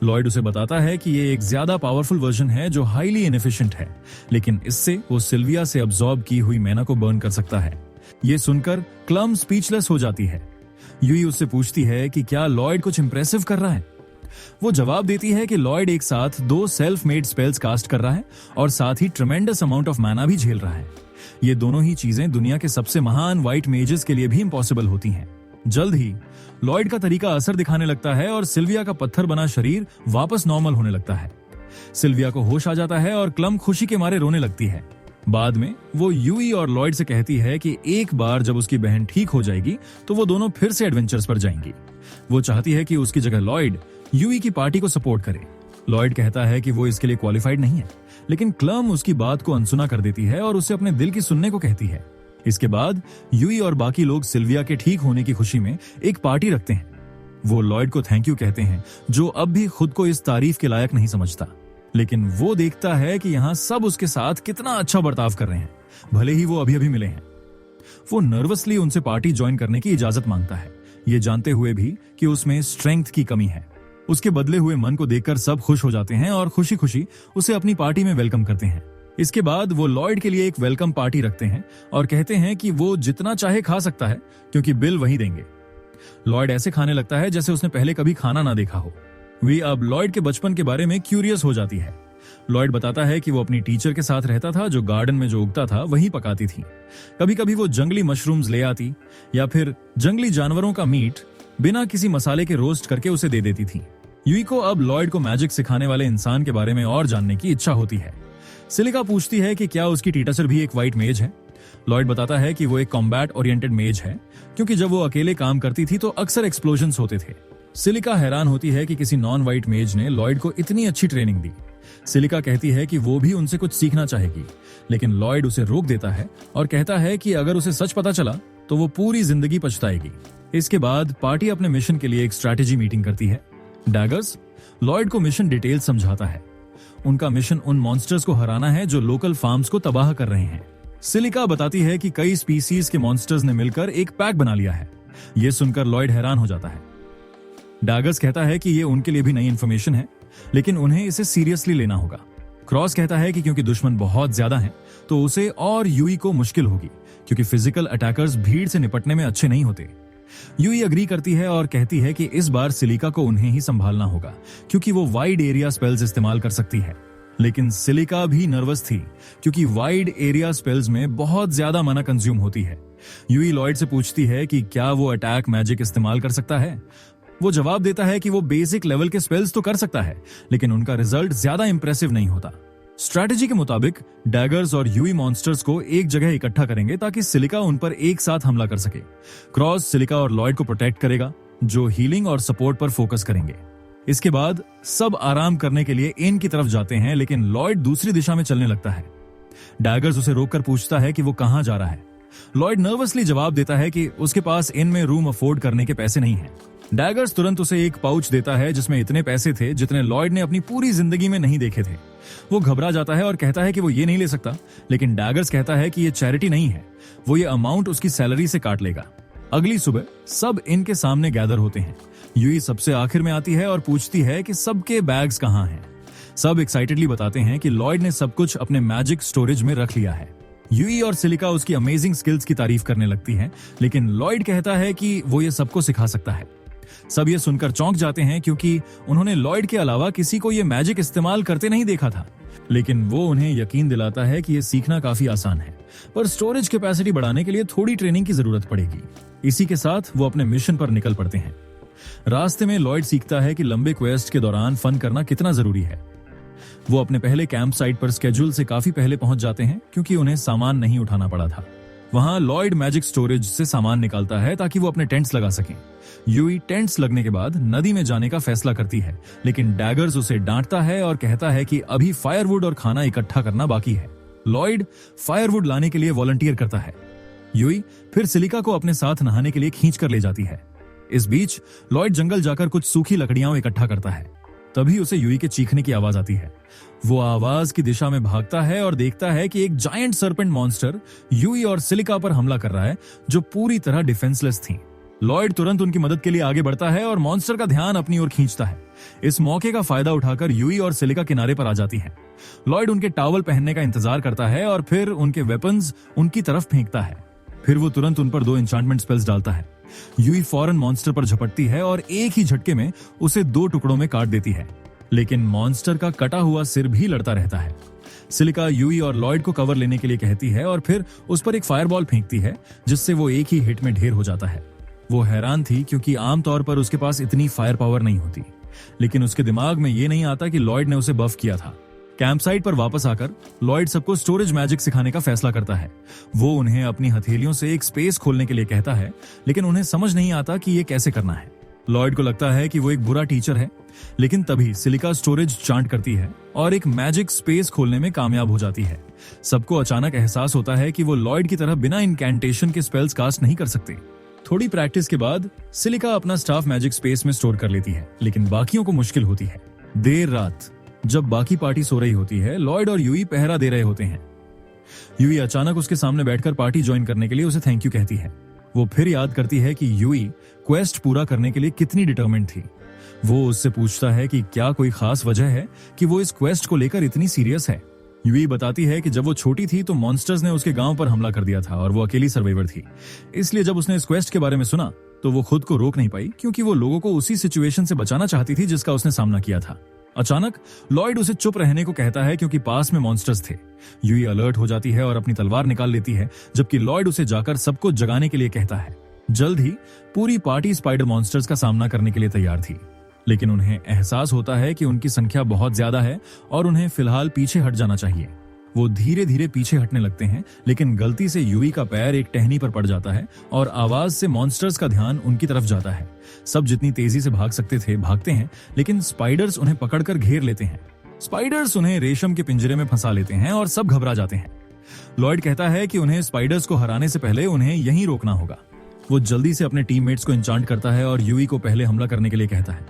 लॉयड उसे बताता है कि ये एक ज्यादा पावरफुल वर्जन है जो हाईली इनएफिशिएंट है, लेकिन इससे वो सिल्विया से अब्सॉर्ब की हुई मैना को बर्न कर सकता है। ये सुनकर क्लम स्पीचलेस हो जाती है। यूई उससे पूछती है कि क्या लॉयड कुछ इंप्रेसिव कर रहा है। वो जवाब देती है कि लॉयड एक साथ 2 सेल्फ मेड स्पेल्स कास्ट कर रहा है और साथ ही ट्रेमेंडस अमाउंट ऑफ मैना भी झेल रहा है। ये दोनों ही चीजें दुनिया के सबसे महान व्हाइट मेजेस के लिए भी इम्पॉसिबल होती हैं। जल्द ही लॉयड का तरीका असर दिखाने लगता है और सिल्विया का पत्थर बना शरीर वापस नॉर्मल होने लगता है। सिल्विया को होश आ जाता है और क्लम खुशी के मारे रोने लगती है। बाद में वो यूई और लॉयड से कहती है कि एक बार जब उसकी बहन ठीक हो जाएगी तो वो दोनों फिर से एडवेंचर्स पर जाएंगी। वो चाहती है कि उसकी जगह लॉयड यूई की पार्टी को सपोर्ट करे। लॉयड कहता है कि वो इसके लिए क्वालिफाइड नहीं है, लेकिन क्लम उसकी बात को अनसुना कर देती है और उसे अपने दिल की सुनने को कहती है। इसके बाद यूई और बाकी लोग सिल्विया के ठीक होने की खुशी में एक पार्टी रखते हैं। वो लॉयड को थैंक यू कहते हैं, जो अब भी खुद को इस तारीफ के लायक नहीं समझता। लेकिन वो देखता है कि यहाँ सब उसके साथ कितना अच्छा बर्ताव कर रहे हैं, भले ही वो अभी अभी मिले हैं। वो नर्वसली उनसे पार्टी ज्वाइन करने की इजाजत मांगता है, ये जानते हुए भी कि उसमें स्ट्रेंथ की कमी है। उसके बदले हुए मन को देखकर सब खुश हो जाते हैं और खुशी खुशी उसे अपनी पार्टी में वेलकम करते हैं। इसके बाद वो लॉयड के लिए एक वेलकम पार्टी रखते हैं और कहते हैं कि वो जितना चाहे खा सकता है क्योंकि बिल वही देंगे। लॉयड ऐसे खाने लगता है जैसे उसने पहले कभी खाना ना देखा हो। वी अब लॉयड के बचपन के बारे में क्यूरियस हो जाती है। लॉयड बताता है कि वो अपनी टीचर के साथ रहता था जो गार्डन में जो उगता था वही पकाती थी। कभी कभी वो जंगली मशरूम्स ले आती या फिर जंगली जानवरों का मीट बिना किसी मसाले के रोस्ट करके उसे दे देती थी। यूई को अब लॉयड को मैजिक सिखाने वाले इंसान के बारे में और जानने की इच्छा होती है। सिलिका पूछती है कि क्या उसकी टीचर भी एक व्हाइट मेज है। लॉयड बताता है कि वो एक कॉम्बैट ओरिएंटेड मेज है, क्योंकि जब वो अकेले काम करती थी तो अक्सर एक्सप्लोजन्स होते थे। सिलिका हैरान होती है कि किसी नॉन व्हाइट मेज ने लॉयड को इतनी अच्छी ट्रेनिंग दी। सिलिका कहती है कि वो भी उनसे कुछ सीखना चाहेगी, लेकिन लॉयड उसे रोक देता है और कहता है कि अगर उसे सच पता चला तो वो पूरी जिंदगी पछताएगी। इसके बाद पार्टी अपने मिशन के लिए एक स्ट्रैटेजी मीटिंग करती है। डैगर्स लॉयड को मिशन डिटेल समझाता है। उनका मिशन उन मॉन्स्टर्स को हराना है जो लोकल फार्म्स को तबाह कर रहे हैं। सिलिका बताती है कि कई स्पीसीज के मॉन्स्टर्स ने मिलकर एक पैक बना लिया है। यह सुनकर लॉयड हैरान हो जाता है। डैगर्स कहता है कि यह उनके लिए भी नई इंफॉर्मेशन है, लेकिन उन्हें इसे सीरियसली लेना होगा। क्रॉस कहता है कि क्योंकि दुश्मन बहुत ज्यादा हैं, तो उसे और यूई को मुश्किल होगी, क्योंकि फिजिकल अटैकर्स भीड़ से निपटने में अच्छे नहीं होते। यूई अग्री करती है और कहती है कि इस बार सिलिका को उन्हें ही संभालना होगा, क्योंकि वो वाइड एरिया स्पेल्स इस्तेमाल कर सकती है। लेकिन सिलिका भी नर्वस थी, क्योंकि वाइड एरिया स्पेल्स में बहुत ज्यादा मना कंज्यूम होती है। यूई लॉयड से पूछती है कि क्या वो अटैक मैजिक इस्तेमाल कर सकता है। वो जवाब देता है कि वो बेसिक लेवल के स्पेल्स तो कर सकता है, लेकिन उनका रिजल्ट ज्यादा इंप्रेसिव नहीं होता। स्ट्रैटेजी के मुताबिक डैगर्स और यूई मॉन्स्टर्स को एक जगह इकट्ठा करेंगे ताकि सिलिका उन पर एक साथ हमला कर सके। क्रॉस सिलिका और लॉयड को प्रोटेक्ट करेगा, जो हीलिंग और सपोर्ट पर फोकस करेंगे। इसके बाद सब आराम करने के लिए इन की तरफ जाते हैं, लेकिन लॉयड दूसरी दिशा में चलने लगता है। डैगर्स उसे रोककर पूछता है कि वो कहां जा रहा है। लॉयड नर्वसली जवाब देता है कि उसके पास इन में रूम अफोर्ड करने के पैसे नहीं हैं। डैगर्स तुरंत उसे एक पाउच देता है जिसमें इतने पैसे थे जितने लॉयड ने अपनी पूरी जिंदगी में नहीं देखे थे। वो घबरा जाता है और कहता है कि वो ये नहीं ले सकता, लेकिन डैगर्स कहता है कि ये चैरिटी नहीं है, वो ये अमाउंट उसकी सैलरी से काट लेगा। अगली सुबह सब इनके सामने गैदर होते हैं। यूई सबसे आखिर में आती है और पूछती है कि सबके बैग्स कहाँ हैं। सब एक्साइटेडली बताते हैं कि लॉयड ने सब कुछ अपने मैजिक स्टोरेज में रख लिया है। यूई और सिलिका उसकी अमेजिंग स्किल्स की तारीफ करने लगती हैं, लेकिन लॉयड कहता है कि वो ये सबको सिखा सकता है। सब ये सुनकर चौंक जाते हैं क्योंकि उन्होंने लॉयड के अलावा किसी को ये मैजिक इस्तेमाल करते नहीं देखा था। लेकिन वो उन्हें यकीन दिलाता है कि ये सीखना काफी आसान है, पर स्टोरेज कैपेसिटी बढ़ाने के लिए थोड़ी ट्रेनिंग की जरूरत पड़ेगी। इसी के साथ वो अपने मिशन पर निकल पड़ते हैं। रास्ते में लॉयड सीखता है कि लंबे क्वेस्ट के दौरान फन करना कितना जरूरी है। वो अपने पहले कैंप साइट पर स्केड्यूल से काफी पहले पहुंच जाते हैं क्योंकि उन्हें सामान नहीं उठाना पड़ा था। वहां लॉयड मैजिक स्टोरेज से सामान निकालता है ताकि वो अपने टेंट्स लगा सकें। यूई टेंट्स लगने के बाद नदी में जाने का फैसला करती है, लेकिन डैगर्स उसे डांटता है और कहता है कि अभी फायरवुड और खाना इकट्ठा करना बाकी है। लॉयड फायरवुड लाने के लिए वॉलंटियर करता है। यूई फिर सिलिका को अपने साथ नहाने के लिए खींच कर ले जाती है। इस बीच लॉयड जंगल जाकर कुछ सूखी लकड़ियां इकट्ठा करता है। तभी उसे यूई के चीखने की आवाज आती है। वो आवाज की दिशा में भागता है और देखता है कि एक जायंट सर्पेंट मॉन्स्टर यूई और सिलिका पर हमला कर रहा है, जो पूरी तरह डिफेंसलेस थी। लॉयड तुरंत उनकी मदद के लिए आगे बढ़ता है और मॉन्स्टर का ध्यान अपनी ओर खींचता है। इस मौके का फायदा उठाकर यूई और सिलिका किनारे पर आ जाती हैं। लॉयड उनके टॉवल पहनने का इंतजार करता है और फिर उनके वेपन्स उनकी तरफ फेंकता है। फिर वो तुरंत उन पर 2 एन्चांटमेंट स्पेल्स डालता है। यूई फौरन मॉन्स्टर पर झपटती है और एक ही झटके में उसे 2 टुकड़ों में काट देती है, लेकिन मॉन्स्टर का कटा हुआ सिर भी लड़ता रहता है। सिलिका यूई और लॉयड को कवर लेने के लिए कहती है और फिर उस पर एक फायरबॉल फेंकती है, जिससे वो एक ही हिट में ढेर हो जाता है। वो हैरान थी क्योंकि आमतौर पर उसके पास इतनी फायर पावर नहीं होती, लेकिन उसके दिमाग में ये नहीं आता कि लॉयड ने उसे बफ किया था। कैंपसाइट पर वापस आकर लॉयड सबको स्टोरेज मैजिक सिखाने का फैसला करता है। वो उन्हें अपनी हथेलियों से एक स्पेस खोलने के लिए कहता है, लेकिन उन्हें समझ नहीं आता कि ये कैसे करना है। लॉयड को लगता है कि वो एक बुरा टीचर है, लेकिन तभी सिलिका स्टोरेज चांट करती है और एक मैजिक स्पेस खोलने में कामयाब हो जाती है। सबको अचानक एहसास होता है कि वो लॉयड की तरह बिना इनकैंटेशन के स्पेल्स कास्ट नहीं कर सकते। थोड़ी प्रैक्टिस के बाद सिलिका अपना स्टाफ मैजिक स्पेस में स्टोर कर लेती है, लेकिन बाकियों को मुश्किल होती है। देर रात जब बाकी पार्टी सो रही होती है, लॉयड और यूई पहरा दे रहे होते हैं। यूई अचानक उसके सामने बैठकर पार्टी ज्वाइन करने के लिए उसे थैंक यू कहती है। वो फिर याद करती है कि यूई क्वेस्ट पूरा करने के लिए कितनी डिटरमिन्ड थी। वो उससे पूछता है कि क्या कोई खास वजह है कि वो इस क्वेस्ट को लेकर इतनी सीरियस है। यूई बताती है कि जब वो छोटी थी तो मॉन्स्टर्स ने उसके गांव पर हमला कर दिया था और वो अकेली सर्वाइवर थी। इसलिए जब उसने इस क्वेस्ट के बारे में सुना तो वो खुद को रोक नहीं पाई, क्योंकि वो लोगों को उसी सिचुएशन से बचाना चाहती थी जिसका उसने सामना किया था। अचानक लॉयड उसे चुप रहने को कहता है क्योंकि पास में मॉन्स्टर्स थे। यूई अलर्ट हो जाती है और अपनी तलवार निकाल लेती है, जबकि लॉयड उसे जाकर सबको जगाने के लिए कहता है। जल्द ही पूरी पार्टी स्पाइडर मॉन्स्टर्स का सामना करने के लिए तैयार थी, लेकिन उन्हें एहसास होता है कि उनकी संख्या बहुत ज्यादा है और उन्हें फिलहाल पीछे हट जाना चाहिए। वो धीरे धीरे पीछे हटने लगते हैं, लेकिन गलती से यूई का पैर एक टहनी पर पड़ जाता है और आवाज से मॉन्स्टर्स का ध्यान उनकी तरफ जाता है। सब जितनी तेजी से भाग सकते थे भागते हैं, लेकिन स्पाइडर्स उन्हें पकड़कर घेर लेते हैं। स्पाइडर्स उन्हें रेशम के पिंजरे में फंसा लेते हैं और सब घबरा जाते हैं। लॉयड कहता है कि उन्हें स्पाइडर्स को हराने से पहले उन्हें यहीं रोकना होगा। वो जल्दी से अपने टीममेट्स को इंचांट करता है और यूई को पहले हमला करने के लिए कहता है।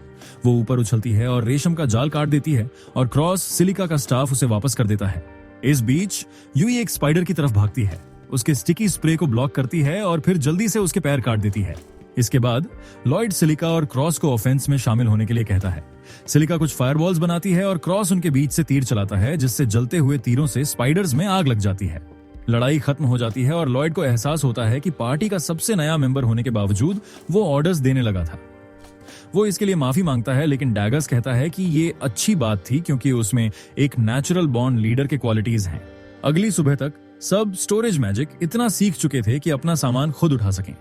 वो ऊपर उछलती है और रेशम का जाल काट देती है और क्रॉस सिलिका का स्टाफ उसे वापस कर देता है। इस बीच यूई एक स्पाइडर की तरफ भागती है, उसके स्टिकी स्प्रे को ब्लॉक करती है और फिर जल्दी से उसके पैर काट देती है। इसके बाद लॉयड सिलिका और क्रॉस को ऑफेंस में शामिल होने के लिए कहता है। सिलिका कुछ फायरबॉल्स बनाती है और क्रॉस उनके बीच से तीर चलाता है, जिससे जलते हुए तीरों से स्पाइडर्स में आग लग जाती है। लड़ाई खत्म हो जाती है और लॉयड को एहसास होता है कि पार्टी का सबसे नया मेंबर होने के बावजूद वो ऑर्डर्स देने लगा था। वो इसके लिए माफी मांगता है, लेकिन डैगर्स कहता है कि ये अच्छी बात थी क्योंकि उसमें एक नेचुरल बॉर्न लीडर के क्वालिटीज हैं। अगली सुबह तक सब स्टोरेज मैजिक इतना सीख चुके थे कि अपना सामान खुद उठा सकें।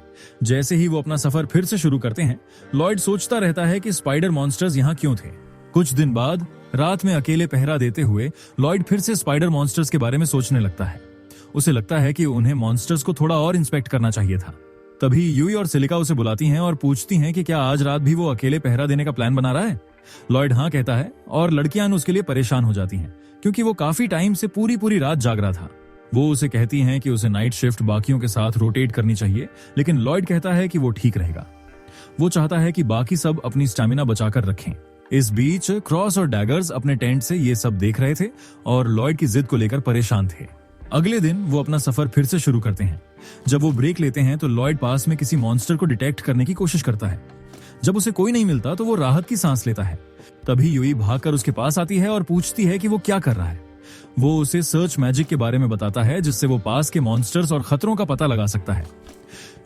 जैसे ही वो अपना सफर फिर से शुरू करते हैं, लॉयड सोचता रहता है कि स्पाइडर मॉन्स्टर्स यहाँ क्यों थे। कुछ दिन बाद रात में अकेले पहरा देते हुए लॉयड फिर से स्पाइडर मॉन्स्टर्स के बारे में सोचने लगता है। उसे लगता है कि उन्हें मॉन्स्टर्स को थोड़ा और इंस्पेक्ट करना चाहिए था। तभी यूई और सिलिका उसे बुलाती हैं और पूछती हैं कि क्या आज रात भी वो अकेले पहरा देने का प्लान बना रहा है। लॉयड हाँ कहता है और लड़कियां उसके लिए परेशान हो जाती हैं, क्योंकि वो काफी टाइम से पूरी रात जाग रहा था। वो उसे कहती हैं कि उसे नाइट शिफ्ट बाकियों के साथ रोटेट करनी चाहिए, लेकिन लॉयड कहता है कि वो ठीक रहेगा। वो चाहता है कि बाकी सब अपनी स्टैमिना बचाकर रखें। इस बीच क्रॉस और डैगर्स अपने टेंट से ये सब देख रहे थे और लॉयड की जिद को लेकर परेशान थे। अगले दिन वो अपना सफर फिर से शुरू करते हैं। जब वो ब्रेक लेते हैं तो लॉयड पास में किसी मॉन्स्टर को डिटेक्ट करने की कोशिश करता है। जब उसे कोई नहीं मिलता तो वो राहत की सांस लेता है। तभी यूई भागकर उसके पास आती है और पूछती है कि वो क्या कर रहा है। वो उसे सर्च मैजिक के बारे में बताता है, जिससे वो पास के मॉन्स्टर्स और खतरों का पता लगा सकता है।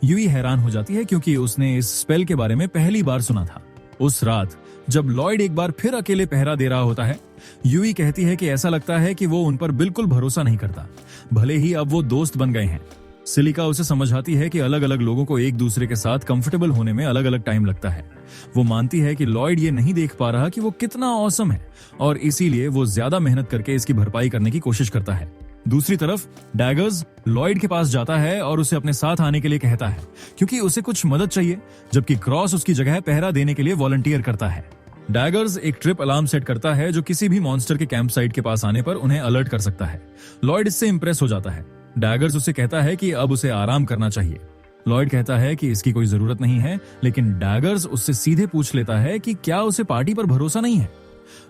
यूई हैरान हो जाती है क्योंकि उसने इस स्पेल के बारे में पहली बार सुना था। उस रात जब लॉयड एक बार फिर अकेले पहरा दे रहा होता है, यूई कहती है कि ऐसा लगता है कि वो उन पर बिल्कुल भरोसा नहीं करता, भले ही अब वो दोस्त बन गए हैं। सिलिका उसे समझाती है कि अलग अलग लोगों को एक दूसरे के साथ कंफर्टेबल होने में अलग अलग टाइम लगता है। वो मानती है कि लॉयड ये नहीं देख पा रहा कि वो कितना ऑसम है और इसीलिए वो ज्यादा मेहनत करके इसकी भरपाई करने की कोशिश करता है। दूसरी तरफ डैगर्स लॉयड के पास जाता है और उसे अपने साथ आने के लिए कहता है क्योंकि उसे कुछ मदद चाहिए, जबकि क्रॉस उसकी जगह पहरा देने के लिए वॉलंटियर करता है। डैगर्स एक ट्रिप अलार्म सेट करता है जो किसी भी मॉन्स्टर के कैंप साइट के पास आने पर उन्हें अलर्ट कर सकता है। लॉयड इससे इंप्रेस हो जाता है। डैगर्स उसे कहता है कि अब उसे आराम करना चाहिए। लॉयड कहता है कि इसकी कोई जरूरत नहीं है, लेकिन डैगर्स उससे सीधे पूछ लेता है कि क्या उसे पार्टी पर भरोसा नहीं है।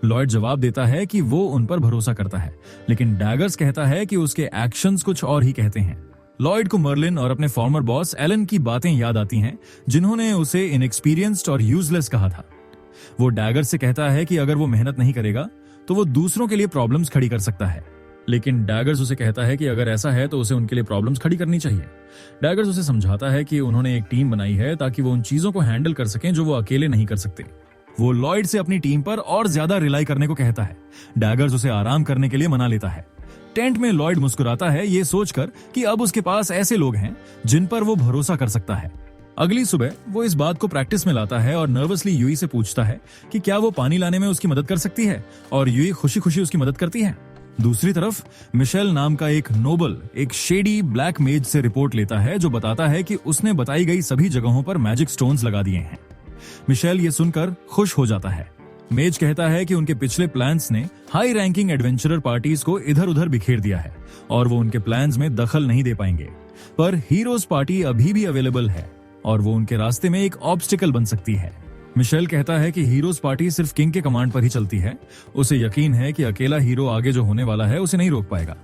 लॉयड जवाब देता है कि वो उन पर भरोसा करता है, लेकिन डैगर्स कहता है कि उसके एक्शंस कुछ और ही कहते हैं। लॉयड को मर्लिन और अपने फॉर्मर बॉस एलन की बातें याद आती हैं, जिन्होंने उसे इनएक्सपीरियंस्ड और यूजलेस कहा था। वो डैगर्स से कहता है कि अगर वो मेहनत नहीं करेगा तो वो दूसरों के लिए प्रॉब्लम्स खड़ी कर सकता है, लेकिन डैगर्स उसे कहता है कि अगर ऐसा है तो उसे उनके लिए प्रॉब्लम्स खड़ी करनी चाहिए। डैगर्स उसे समझाता है कि उन्होंने एक टीम बनाई है ताकि वो उन चीजों को हैंडल कर सकें जो वो अकेले नहीं कर सकते। वो लॉयड से अपनी टीम पर और ज्यादा रिलाई करने को कहता है। डैगर्स उसे आराम करने के लिए मना लेता है। टेंट में लॉयड मुस्कुराता है, ये सोचकर कि अब उसके पास ऐसे लोग हैं जिन पर वो भरोसा कर सकता है। अगली सुबह वो इस बात को प्रैक्टिस में लाता है और नर्वसली यूई से पूछता है कि क्या वो पानी लाने में उसकी मदद कर सकती है, और यूई खुशी खुशी उसकी मदद करती है। दूसरी तरफ मिशेल नाम का एक नोबल एक शेडी ब्लैक मेज से रिपोर्ट लेता है जो बताता है कि उसने बताई गई सभी जगहों पर मैजिक स्टोन्स लगा दिए हैं। मिशेल ये सुनकर खुश हो जाता है। मेज कहता है कि उनके पिछले प्लान्स ने हाई रैंकिंग एडवेंचरर पार्टीज को इधर उधर बिखेर दिया है और वो उनके प्लान्स में दखल नहीं दे पाएंगे, पर हीरोज पार्टी अभी भी अवेलेबल है और वो उनके रास्ते में एक ऑब्स्टिकल बन सकती है। मिशेल कहता है कि हीरोज पार्टी सिर्फ किंग के कमांड पर ही चलती है। उसे यकीन है कि अकेला हीरो आगे जो होने वाला है उसे नहीं रोक पाएगा।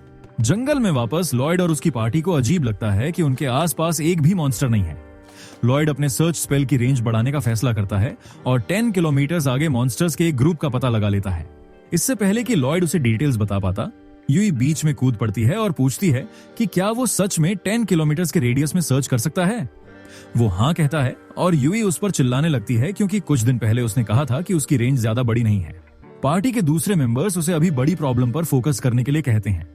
जंगल में वापस लॉयड और उसकी पार्टी को अजीब लगता है कि उनके आसपास एक भी मॉन्स्टर नहीं है। लॉयड अपने सर्च स्पेल की रेंज बढ़ाने का फैसला करता है और 10 किलोमीटर आगे मॉन्स्टर्स के एक ग्रुप का पता लगा लेता है। इससे पहले कि लॉयड उसे डिटेल्स बता पाता, यूई बीच में कूद पड़ती है और पूछती है कि क्या वो सच में 10 किलोमीटर के रेडियस में सर्च कर सकता है। वो हाँ कहता है और यूई उस पर चिल्लाने लगती है क्योंकि कुछ दिन पहले उसने कहा था कि उसकी रेंज ज्यादा बड़ी नहीं है। पार्टी के दूसरे मेंबर्स उसे अभी बड़ी प्रॉब्लम पर फोकस करने के लिए कहते हैं।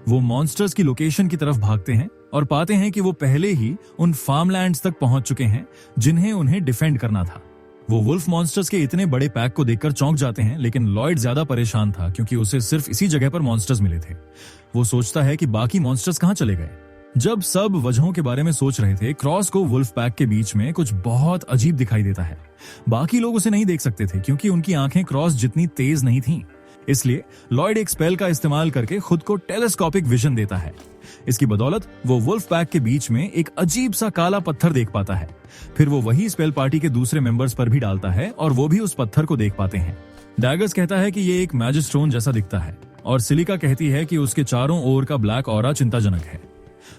वो मॉन्स्टर्स की लोकेशन की तरफ भागते हैं और पाते हैं कि वो पहले ही उन फार्मलैंड्स तक पहुंच चुके हैं जिन्हें उन्हें डिफेंड करना था। वो वुल्फ मॉन्स्टर्स के इतने बड़े पैक को देखकर चौंक जाते हैं, लेकिन लॉयड ज्यादा परेशान था क्योंकि उसे सिर्फ इसी जगह पर मॉन्स्टर्स मिले थे। वो सोचता है कि बाकी मॉन्स्टर्स कहां चले गए। जब सब वजहों के बारे में सोच रहे थे, क्रॉस को वुल्फ पैक के बीच में कुछ बहुत अजीब दिखाई देता है। बाकी लोग उसे नहीं देख सकते थे क्योंकि उनकी आंखें क्रॉस जितनी तेज नहीं थीं। इसलिए लॉयड एक स्पेल का इस्तेमाल करके खुद को टेलीस्कोपिक विजन देता है। इसकी बदौलत वो वुल्फ पैक के बीच में एक अजीब सा काला पत्थर देख पाता है। फिर वो वही स्पेल पार्टी के दूसरे मेंबर्स पर भी डालता है और वो भी उस पत्थर को देख पाते हैं। डैगर्स कहता है कि ये एक मैजिक स्टोन जैसा दिखता है और सिलिका कहती है कि उसके चारों ओर का ब्लैक ऑरा चिंताजनक है।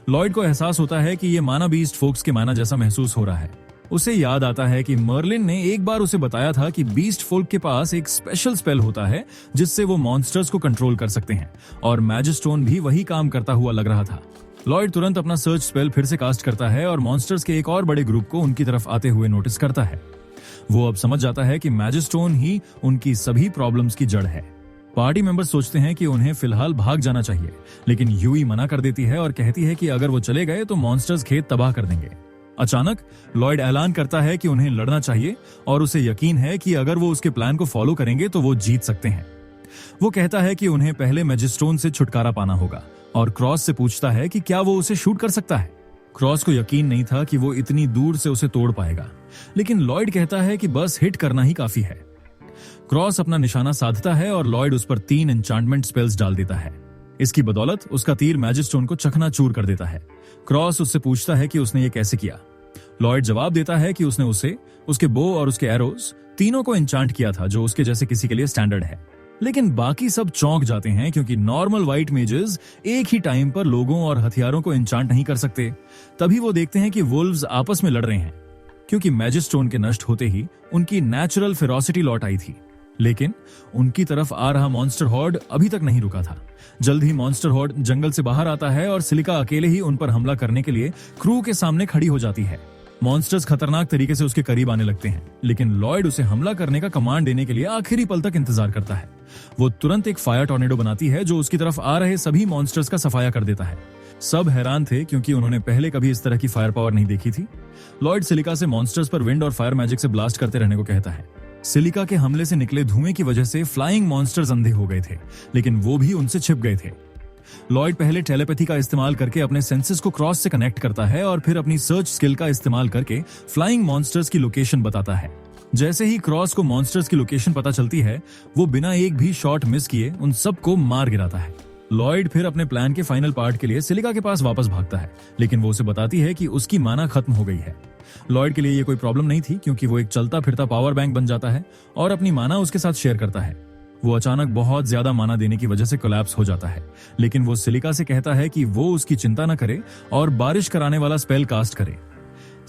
लॉयड को एहसास होता है कि ये माना बीस्ट फोक्स के माना जैसा महसूस हो रहा है। उसे याद आता है कि मर्लिन ने एक बार उसे बताया था कि बीस्ट फोल्क के पास एक स्पेशल स्पेल होता है जिससे वो मॉन्स्टर्स को कंट्रोल कर सकते हैं, और मैजिक स्टोन भी वही काम करता हुआ लग रहा था। लॉयड तुरंत अपना सर्च स्पेल फिर से कास्ट करता है और मॉन्स्टर्स के एक और बड़े ग्रुप को उनकी तरफ आते हुए नोटिस करता है। वो अब समझ जाता है कि मैजिक स्टोन ही उनकी सभी प्रॉब्लम्स की जड़ है। पार्टी मेंबर्स सोचते हैं कि उन्हें फिलहाल भाग जाना चाहिए, लेकिन यूई मना कर देती है और कहती है कि अगर वो चले गए तो मॉन्स्टर्स खेत तबाह कर देंगे। अचानक लॉयड ऐलान करता है कि उन्हें लड़ना चाहिए और उसे यकीन है कि अगर वो उसके प्लान को फॉलो करेंगे तो वो जीत सकते हैं। वो कहता है कि उन्हें पहले मैजिस्टोन से छुटकारा पाना होगा और क्रॉस से पूछता है कि क्या वो उसे शूट कर सकता है। क्रॉस को यकीन नहीं था कि वो इतनी दूर से उसे तोड़ पाएगा, लेकिन लॉयड कहता है कि बस हिट करना ही काफी है। क्रॉस अपना निशाना साधता है और लॉयड उस पर 3 एन्चांटमेंट स्पेल्स डाल देता है। इसकी बदौलत उसका तीर मैजिक स्टोन को चकनाचूर कर देता है। क्रॉस उससे पूछता है कि उसने ये कैसे किया। लॉयड जवाब देता है कि उसने उसे, उसके बो और उसके एरोज तीनों को एन्चांट किया था, जो उसके जैसे किसी के लिए स्टैंडर्ड है। लेकिन बाकी सब चौंक जाते हैं क्योंकि नॉर्मल व्हाइट मेजेस एक ही टाइम पर लोगों और हथियारों को इंचांट नहीं कर सकते। तभी वो देखते हैं कि वुल्व्स आपस में लड़ रहे हैं, क्योंकि मैजिक स्टोन के नष्ट होते ही उनकी नेचुरल फेरोसिटी लौट आई थी। लेकिन उनकी तरफ आ रहा मॉन्स्टर हॉर्ड अभी तक नहीं रुका था। जल्द ही मॉन्स्टर हॉर्ड जंगल से बाहर आता है और सिलिका अकेले ही उन पर हमला करने के लिए क्रू के सामने खड़ी हो जाती है। मॉन्स्टर्स खतरनाक तरीके से उसके करीब आने लगते हैं, लेकिन लॉयड उसे हमला करने का कमांड देने के लिए आखिरी पल तक इंतजार करता है। वो तुरंत एक फायर टॉर्नेडो बनाती है जो उसकी तरफ आ रहे सभी मॉन्स्टर्स का सफाया कर देता है। सब हैरान थे क्योंकि उन्होंने पहले कभी इस तरह की फायर पावर नहीं देखी थी। लॉयड सिलिका से मॉन्स्टर्स पर विंड और फायर मैजिक से ब्लास्ट करते रहने को कहता है। सिलिका के हमले से निकले धुएं की वजह से फ्लाइंग मॉन्स्टर्स अंधे हो गए थे, लेकिन वो भी उनसे छिप गए थे। लॉयड पहले टेलीपैथी का इस्तेमाल करके अपने सेंसेस को क्रॉस से कनेक्ट करता है और फिर अपनी सर्च स्किल का इस्तेमाल करके फ्लाइंग मॉन्स्टर्स की लोकेशन बताता है। जैसे ही क्रॉस को मॉन्स्टर्स की लोकेशन पता चलती है, वो बिना एक भी शॉट मिस किए उन सबको मार गिराता है। लॉयड फिर अपने प्लान के फाइनल पार्ट के लिए सिलिका के पास वापस भागता है, लेकिन वो उसे बताती है कि उसकी माना खत्म हो गई है। लॉयड के लिए ये कोई प्रॉब्लम नहीं थी क्योंकि वो एक चलता फिरता पावर बैंक बन जाता है और अपनी माना उसके साथ शेयर करता है। वो अचानक बहुत ज्यादा माना देने की वजह से कोलैप्स हो जाता है, लेकिन वो सिलिका से कहता है कि वो उसकी चिंता न करे और बारिश कराने वाला स्पेल कास्ट करे।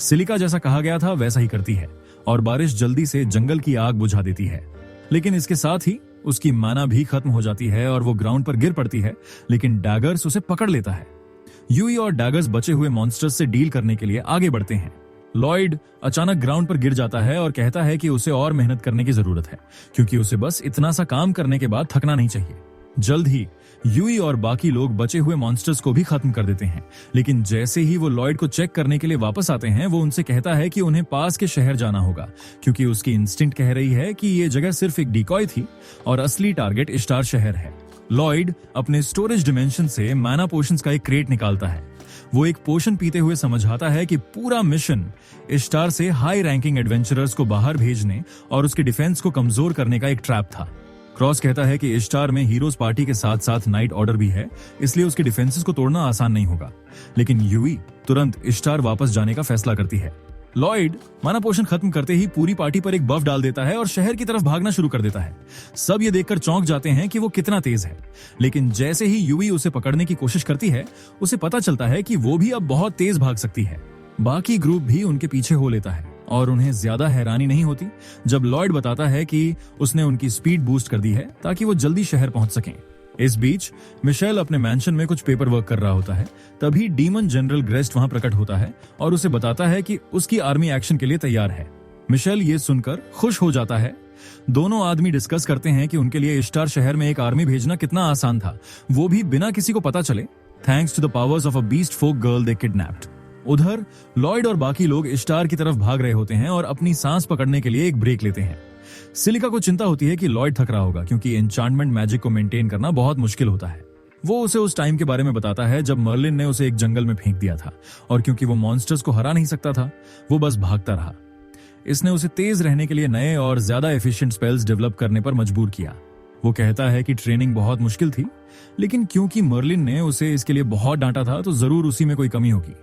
सिलिका जैसा कहा गया था वैसा ही करती है और बारिश जल्दी से जंगल की आग बुझा देती है। लेकिन इसके साथ ही उसकी माना भी खत्म हो जाती है और वो ग्राउंड पर गिर पड़ती है, लेकिन डैगर्स उसे पकड़ लेता है। यूई और डैगर्स बचे हुए मॉन्स्टर्स से डील करने के लिए आगे बढ़ते हैं। लॉयड अचानक ग्राउंड पर गिर जाता है और कहता है कि उसे और मेहनत करने की जरूरत है, क्योंकि उसे बस इतना सा काम करने के बाद थकना नहीं चाहिए। जल्द ही यूई और बाकी लोग बचे हुए मॉन्स्टर्स को भी खत्म कर देते हैं, लेकिन जैसे ही वो लॉयड को चेक करने के लिए वापस आते हैं, वो उनसे कहता है कि उन्हें पास के शहर जाना होगा, क्योंकि उसकी इंस्टिंक्ट कह रही है कि ये जगह सिर्फ एक डिकॉय थी और असली टारगेट इश्तार शहर है। लॉयड अपने स्टोरेज डिमेंशन से माना पोशंस का एक क्रेट निकालता है। वो एक पोशन पीते हुए समझाता है कि पूरा मिशन इश्तार से हाई रैंकिंग एडवेंचरर्स को बाहर भेजने और उसके डिफेंस को कमजोर करने का एक ट्रैप था। क्रॉस कहता है कि इश्तार में हीरोज पार्टी के साथ साथ नाइट ऑर्डर भी है, इसलिए उसके डिफेंसेस को तोड़ना आसान नहीं होगा। लेकिन यूई तुरंत इश्तार वापस जाने का फैसला करती है। लॉयड माना पोशन खत्म करते ही पूरी पार्टी पर एक बफ डाल देता है और शहर की तरफ भागना शुरू कर देता है। सब ये देखकर चौंक जाते हैं कि वो कितना तेज है, लेकिन जैसे ही यूई उसे पकड़ने की कोशिश करती है, उसे पता चलता है कि वो भी अब बहुत तेज भाग सकती है। बाकी ग्रुप भी उनके पीछे हो लेता है और उन्हें ज्यादा हैरानी नहीं होती जब लॉयड बताता है कि उसने उनकी स्पीड बूस्ट कर दी है ताकि वो जल्दी शहर पहुंच सकें। इस बीच मिशेल अपने मैंशन में कुछ पेपर वर्क कर रहा होता है। तभी डीमन जनरल ग्रेस्ट वहां प्रकट होता है और उसे बताता है कि उसकी आर्मी एक्शन के लिए तैयार है। मिशेल ये सुनकर खुश हो जाता है। दोनों आदमी डिस्कस करते हैं कि उनके लिए इश्तार शहर में एक आर्मी भेजना कितना आसान था, वो भी बिना किसी को पता चले, thanks to the powers of a beast folk girl they kidnapped. उधर लॉयड और बाकी लोग इश्तार की तरफ भाग रहे होते हैं और अपनी सांस पकड़ने के लिए एक ब्रेक लेते हैं। सिलिका को चिंता होती है कि लॉयड थक रहा होगा, क्योंकि एन्चांटमेंट मैजिक को मेंटेन करना बहुत मुश्किल होता है। वो उसे उस टाइम के बारे में बताता है जब मर्लिन ने उसे एक जंगल में फेंक दिया था और क्योंकि वो मॉन्स्टर्स को हरा नहीं सकता था, वो बस भागता रहा। इसने उसे तेज रहने के लिए नए और ज्यादा एफिशिएंट स्पेल्स डेवलप करने पर मजबूर किया। वो कहता है कि ट्रेनिंग बहुत मुश्किल थी, लेकिन क्योंकि मर्लिन ने उसे इसके लिए बहुत डांटा था तो जरूर उसी में कोई कमी होगी।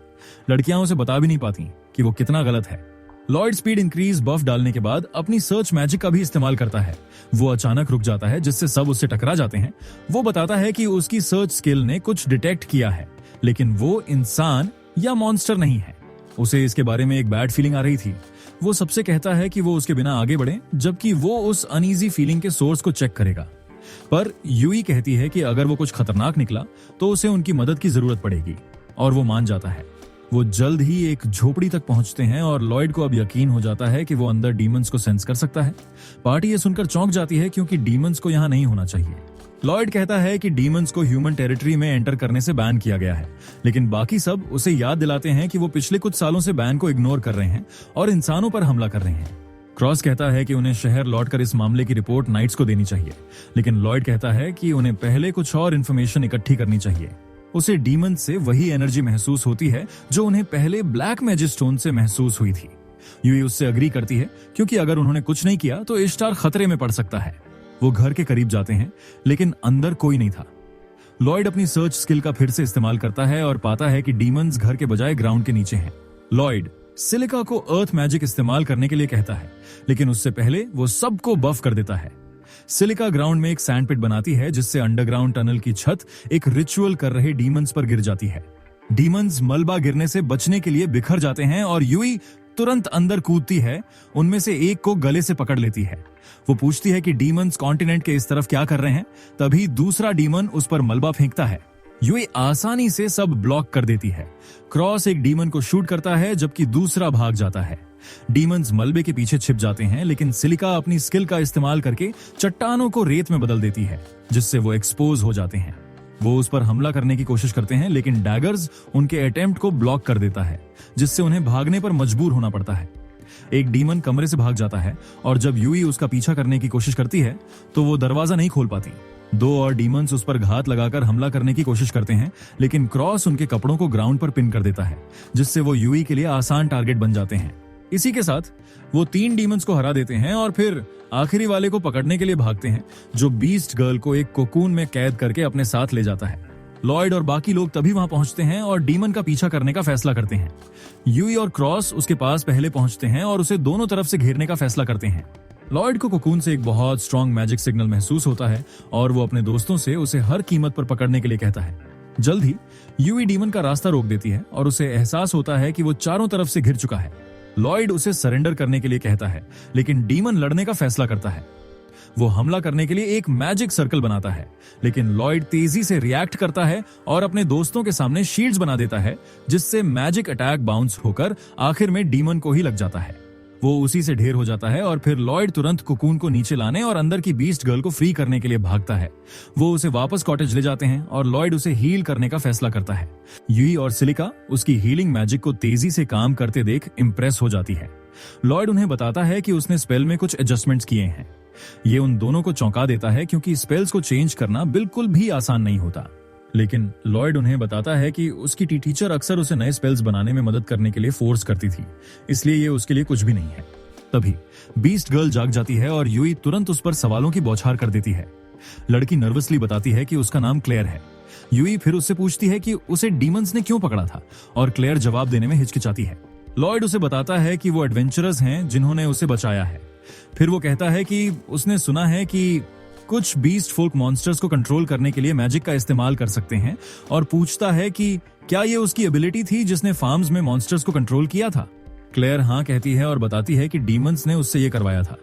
लड़कियां उसे बता भी नहीं पाती कि वो कितना गलत है। लॉयड स्पीड इंक्रीज बफ डालने के बाद अपनी सर्च मैजिक का भी इस्तेमाल करता है। वो अचानक रुक जाता है, जिससे सब उससे टकरा जाते हैं। वो बताता है कि उसकी सर्च स्किल ने कुछ डिटेक्ट किया है, लेकिन वो इंसान या मॉन्स्टर नहीं है। उसे इसके बारे में एक बैड फीलिंग आ रही थी। वो सबसे कहता है कि वो उसके बिना आगे बढ़े, जबकि वो उस अनईजी फीलिंग के सोर्स को चेक करेगा। पर यूई कहती है कि अगर वो कुछ खतरनाक निकला तो उसे उनकी मदद की जरूरत पड़ेगी, और वो मान जाता है। वो जल्द ही एक झोपड़ी तक पहुंचते हैं और लॉयड को अब यकीन हो जाता है कि वो अंदर डीमंस को सेंस कर सकता है। पार्टी ये सुनकर चौंक जाती है क्योंकि डीमंस को यहाँ नहीं होना चाहिए। लॉयड कहता है कि डीमंस को ह्यूमन टेरिटरी में एंटर करने से बैन किया गया है, लेकिन बाकी सब उसे याद दिलाते हैं कि वो पिछले कुछ सालों से बैन को इग्नोर कर रहे हैं और इंसानों पर हमला कर रहे हैं। क्रॉस कहता है कि उन्हें शहर लौटकर इस मामले की रिपोर्ट नाइट्स को देनी चाहिए, लेकिन लॉयड कहता है कि उन्हें पहले कुछ और इन्फॉर्मेशन इकट्ठी करनी चाहिए। उसे डीमन से वही एनर्जी महसूस होती है जो उन्हें पहले ब्लैक मैजिक स्टोन से महसूस हुई थी। यूई उससे अग्री करती है, क्योंकि अगर उन्होंने कुछ नहीं किया तो इश्तार खतरे में पड़ सकता है। वो घर के करीब जाते हैं, लेकिन अंदर कोई नहीं था। लॉयड अपनी सर्च स्किल का फिर से इस्तेमाल करता है और पाता है कि डीमंस घर के बजाय ग्राउंड के नीचे हैं। लॉयड सिलिका को अर्थ मैजिक इस्तेमाल करने के लिए कहता है, लेकिन उससे पहले वो सबको बफ कर देता है। सिलिका ग्राउंड में एक सैंडपिट बनाती है जिससे अंडरग्राउंड टनल की छत एक रिचुअल कर रहे डीमंस पर गिर जाती है। डीमंस मलबा गिरने से बचने के लिए बिखर जाते हैं और यूई तुरंत अंदर कूदती है, उनमें से एक को गले से पकड़ लेती है। वो पूछती है कि डीमंस कॉन्टिनेंट के इस तरफ क्या कर रहे हैं। तभी दूसरा डीमन उस पर मलबा फेंकता है। यूई आसानी से सब ब्लॉक कर देती है। क्रॉस एक डीमन को शूट करता है जबकि दूसरा भाग जाता है। डीमंस मलबे के पीछे छिप जाते हैं, लेकिन सिलिका अपनी स्किल का इस्तेमाल करके चट्टानों को रेत में बदल देती है, जिससे वो एक्सपोज हो जाते हैं। वो उस पर हमला करने की कोशिश करते हैं, लेकिन डैगर्स उनके अटेम्प्ट को ब्लॉक कर देता है, जिससे उन्हें भागने पर मजबूर होना पड़ता है। एक डीमन कमरे से भाग जाता है और जब यूई उसका पीछा करने की कोशिश करती है तो वो दरवाजा नहीं खोल पाती। दो और डीमंस उस पर घात लगाकर हमला करने की कोशिश करते हैं, लेकिन क्रॉस उनके कपड़ों को ग्राउंड पर पिन कर देता है, जिससे वो यूई के लिए आसान टारगेट बन जाते हैं। इसी के साथ वो 3 डीमंस को हरा देते हैं और फिर आखिरी वाले को पकड़ने के लिए भागते हैं, जो बीस्ट गर्ल को एक कोकून में कैद करके अपने साथ ले जाता है। लॉयड और बाकी लोग तभी वहां पहुंचते हैं और डीमन का पीछा करने का फैसला करते हैं। यूई और क्रॉस उसके पास पहले पहुंचते हैं और उसे दोनों तरफ से घेरने का फैसला करते हैं। लॉयड को कोकून से एक बहुत स्ट्रॉन्ग मैजिक सिग्नल महसूस होता है और वो अपने दोस्तों से उसे हर कीमत पर पकड़ने के लिए कहता है। जल्द ही यूई डीमन का रास्ता रोक देती है और उसे एहसास होता है कि वो चारों तरफ से घिर चुका है। लॉयड उसे सरेंडर करने के लिए कहता है, लेकिन डीमन लड़ने का फैसला करता है। वो हमला करने के लिए एक मैजिक सर्कल बनाता है, लेकिन लॉयड तेजी से रिएक्ट करता है और अपने दोस्तों के सामने शील्ड्स बना देता है, जिससे मैजिक अटैक बाउंस होकर आखिर में डीमन को ही लग जाता है। वो उसी से ढेर हो जाता है और फिर लॉयड तुरंत कोकून को नीचे लाने और अंदर की बीस्ट गर्ल को फ्री करने के लिए भागता है। वो उसे वापस कॉटेज ले जाते हैं और लॉयड उसे हील करने का फैसला करता है। यूई और सिलिका उसकी हीलिंग मैजिक को तेजी से काम करते देख इंप्रेस हो जाती है। लॉयड उन्हें बताता है कि उसने स्पेल में कुछ एडजस्टमेंट्स किए हैं। ये उन दोनों को चौंका देता है, क्योंकि स्पेल्स को चेंज करना बिल्कुल भी आसान नहीं होता। लेकिन लॉयड उन्हें बताता है कि उसकी टीचर अक्सर उसे नए स्पेल्स बनाने में मदद करने के लिए फोर्स करती थी, इसलिए ये उसके लिए कुछ भी नहीं है। तभी बीस्ट गर्ल जाग जाती है और यूई तुरंत उस पर सवालों की बौछार कर देती है। लड़की नर्वसली बताती है कि उसका नाम क्लेयर है। यूई फिर उससे पूछती है कि उसे डीमंस ने क्यों पकड़ा था, और क्लेयर जवाब देने में हिचकिचाती है। लॉयड उसे बताता है कि वो एडवेंचरर्स हैं जिन्होंने उसे बचाया है। फिर वो कहता है कि उसने सुना है कि कुछ बीस्ट फोल्क मॉन्स्टर्स को कंट्रोल करने के लिए मैजिक का इस्तेमाल कर सकते हैं, और पूछता है कि क्या ये उसकी एबिलिटी थी जिसने फार्म्स में मॉन्स्टर्स को कंट्रोल किया था। क्लेयर हाँ कहती है और बताती है कि डीमंस ने उससे ये करवाया था।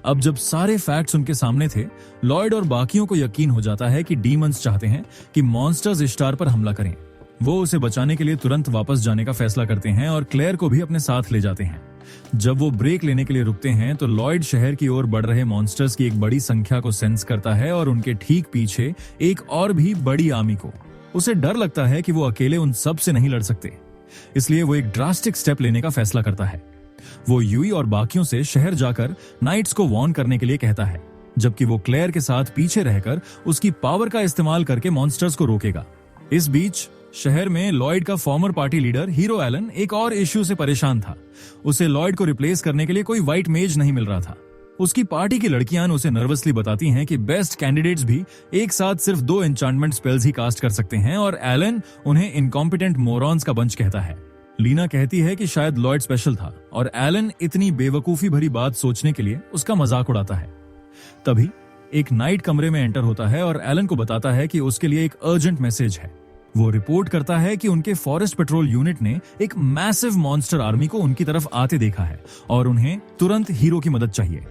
अब जब सारे फैक्ट्स उनके सामने थे, लॉयड और बाकियों को यकीन हो जाता है कि डीमंस चाहते हैं कि मॉन्स्टर्स इश्टार पर हमला करें। वो उसे बचाने के लिए तुरंत वापस जाने का फैसला करते हैं और क्लेयर को भी अपने साथ ले जाते हैं। जब वो ब्रेक लेने के लिए रुकते हैं तो लॉयड शहर की ओर बढ़ रहे मॉन्स्टर्स की एक बड़ी संख्या को सेंस करता है और उनके ठीक पीछे एक और भी बड़ी आर्मी को। उसे डर लगता है कि वो अकेले उन सब से नहीं लड़ सकते, इसलिए वो एक ड्रास्टिक स्टेप लेने का फैसला करता है। वो यूई और बाकियों से शहर जाकर नाइट्स को वार्न करने के लिए कहता है, जबकि वो क्लेयर के साथ पीछे रहकर उसकी पावर का इस्तेमाल करके मॉन्स्टर्स को रोकेगा। इस बीच शहर में लॉयड का former party leader hero Allen एक और इश्यू से परेशान था। उसे लॉयड को रिप्लेस करने के लिए कोई व्हाइट मेज नहीं मिल रहा था। उसकी पार्टी की लड़कियां उसे नर्वसली बताती हैं कि बेस्ट कैंडिडेट्स भी एक साथ सिर्फ 2 एन्चांटमेंट स्पेल्स ही कास्ट कर सकते हैं, और एलन उन्हें इनकॉम्पिटेंट मोरॉन्स का बंच कहता है। लीना कहती है कि शायद लॉयड स्पेशल था और एलन इतनी बेवकूफी भरी बात सोचने के लिए उसका मजाक उड़ाता है। तभी एक नाइट कमरे में एंटर होता है और एलन को बताता है कि उसके लिए एक अर्जेंट मैसेज है। वो रिपोर्ट करता है कि उनके फॉरेस्ट पेट्रोल यूनिट ने एक मैसिव मॉन्स्टर आर्मी को उनकी तरफ आते देखा है और उन्हें तुरंत हीरो की मदद चाहिए।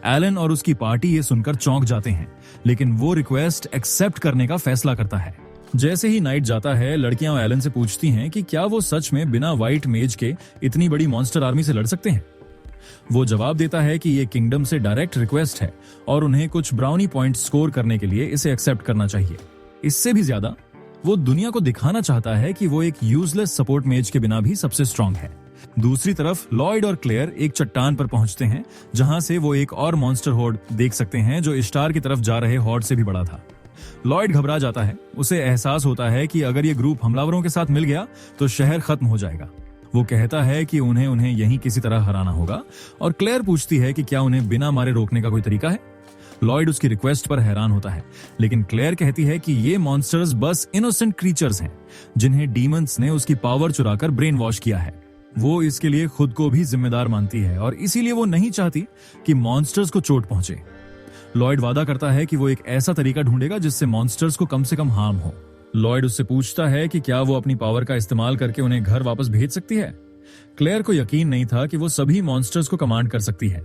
एलन और उसकी पार्टी ये सुनकर चौंक जाते हैं, लेकिन वो रिक्वेस्ट एक्सेप्ट करने का फैसला करता है। जैसे ही नाइट जाता है, लड़कियां एलन से पूछती हैं कि क्या वो सच में बिना व्हाइट मेज के इतनी बड़ी मॉन्स्टर आर्मी से लड़ सकते हैं। वो जवाब देता है कि ये किंगडम से डायरेक्ट रिक्वेस्ट है और उन्हें कुछ ब्राउनी पॉइंट्स स्कोर करने के लिए इसे एक्सेप्ट करना चाहिए। इससे भी ज्यादा वो दुनिया को दिखाना चाहता है कि वो एक यूजलेस सपोर्ट मेज के बिना भी सबसे स्ट्रांग है। दूसरी तरफ लॉयड और क्लेयर एक चट्टान पर पहुंचते हैं, जहां से वो एक और मॉन्स्टर हॉर्ड देख सकते हैं जो इश्टार की तरफ जा रहे हॉर्ड से भी बड़ा था। लॉयड घबरा जाता है। उसे एहसास होता है कि अगर ये ग्रुप हमलावरों के साथ मिल गया तो शहर खत्म हो जाएगा। वो कहता है कि उन्हें यहीं किसी तरह हराना होगा, और क्लेयर पूछती है कि क्या उन्हें बिना मारे रोकने का कोई तरीका है। लॉयड उसकी रिक्वेस्ट पर हैरान होता है, लेकिन क्लेयर कहती है कि ये मॉन्स्टर्स बस इनोसेंट क्रीचर्स हैं जिन्हें डीमंस ने उसकी पावर चुराकर ब्रेन वॉश किया है। वो इसके लिए खुद को भी जिम्मेदार मानती है और इसीलिए वो नहीं चाहती कि मॉन्स्टर्स को चोट पहुंचे। लॉयड वादा करता है कि वो एक ऐसा तरीका ढूंढेगा जिससे मॉन्स्टर्स को कम से कम हार्म हो। लॉयड उससे पूछता है कि क्या वो अपनी पावर का इस्तेमाल करके उन्हें घर वापस भेज सकती है। क्लेयर को यकीन नहीं था कि वो सभी मॉन्स्टर्स को कमांड कर सकती है।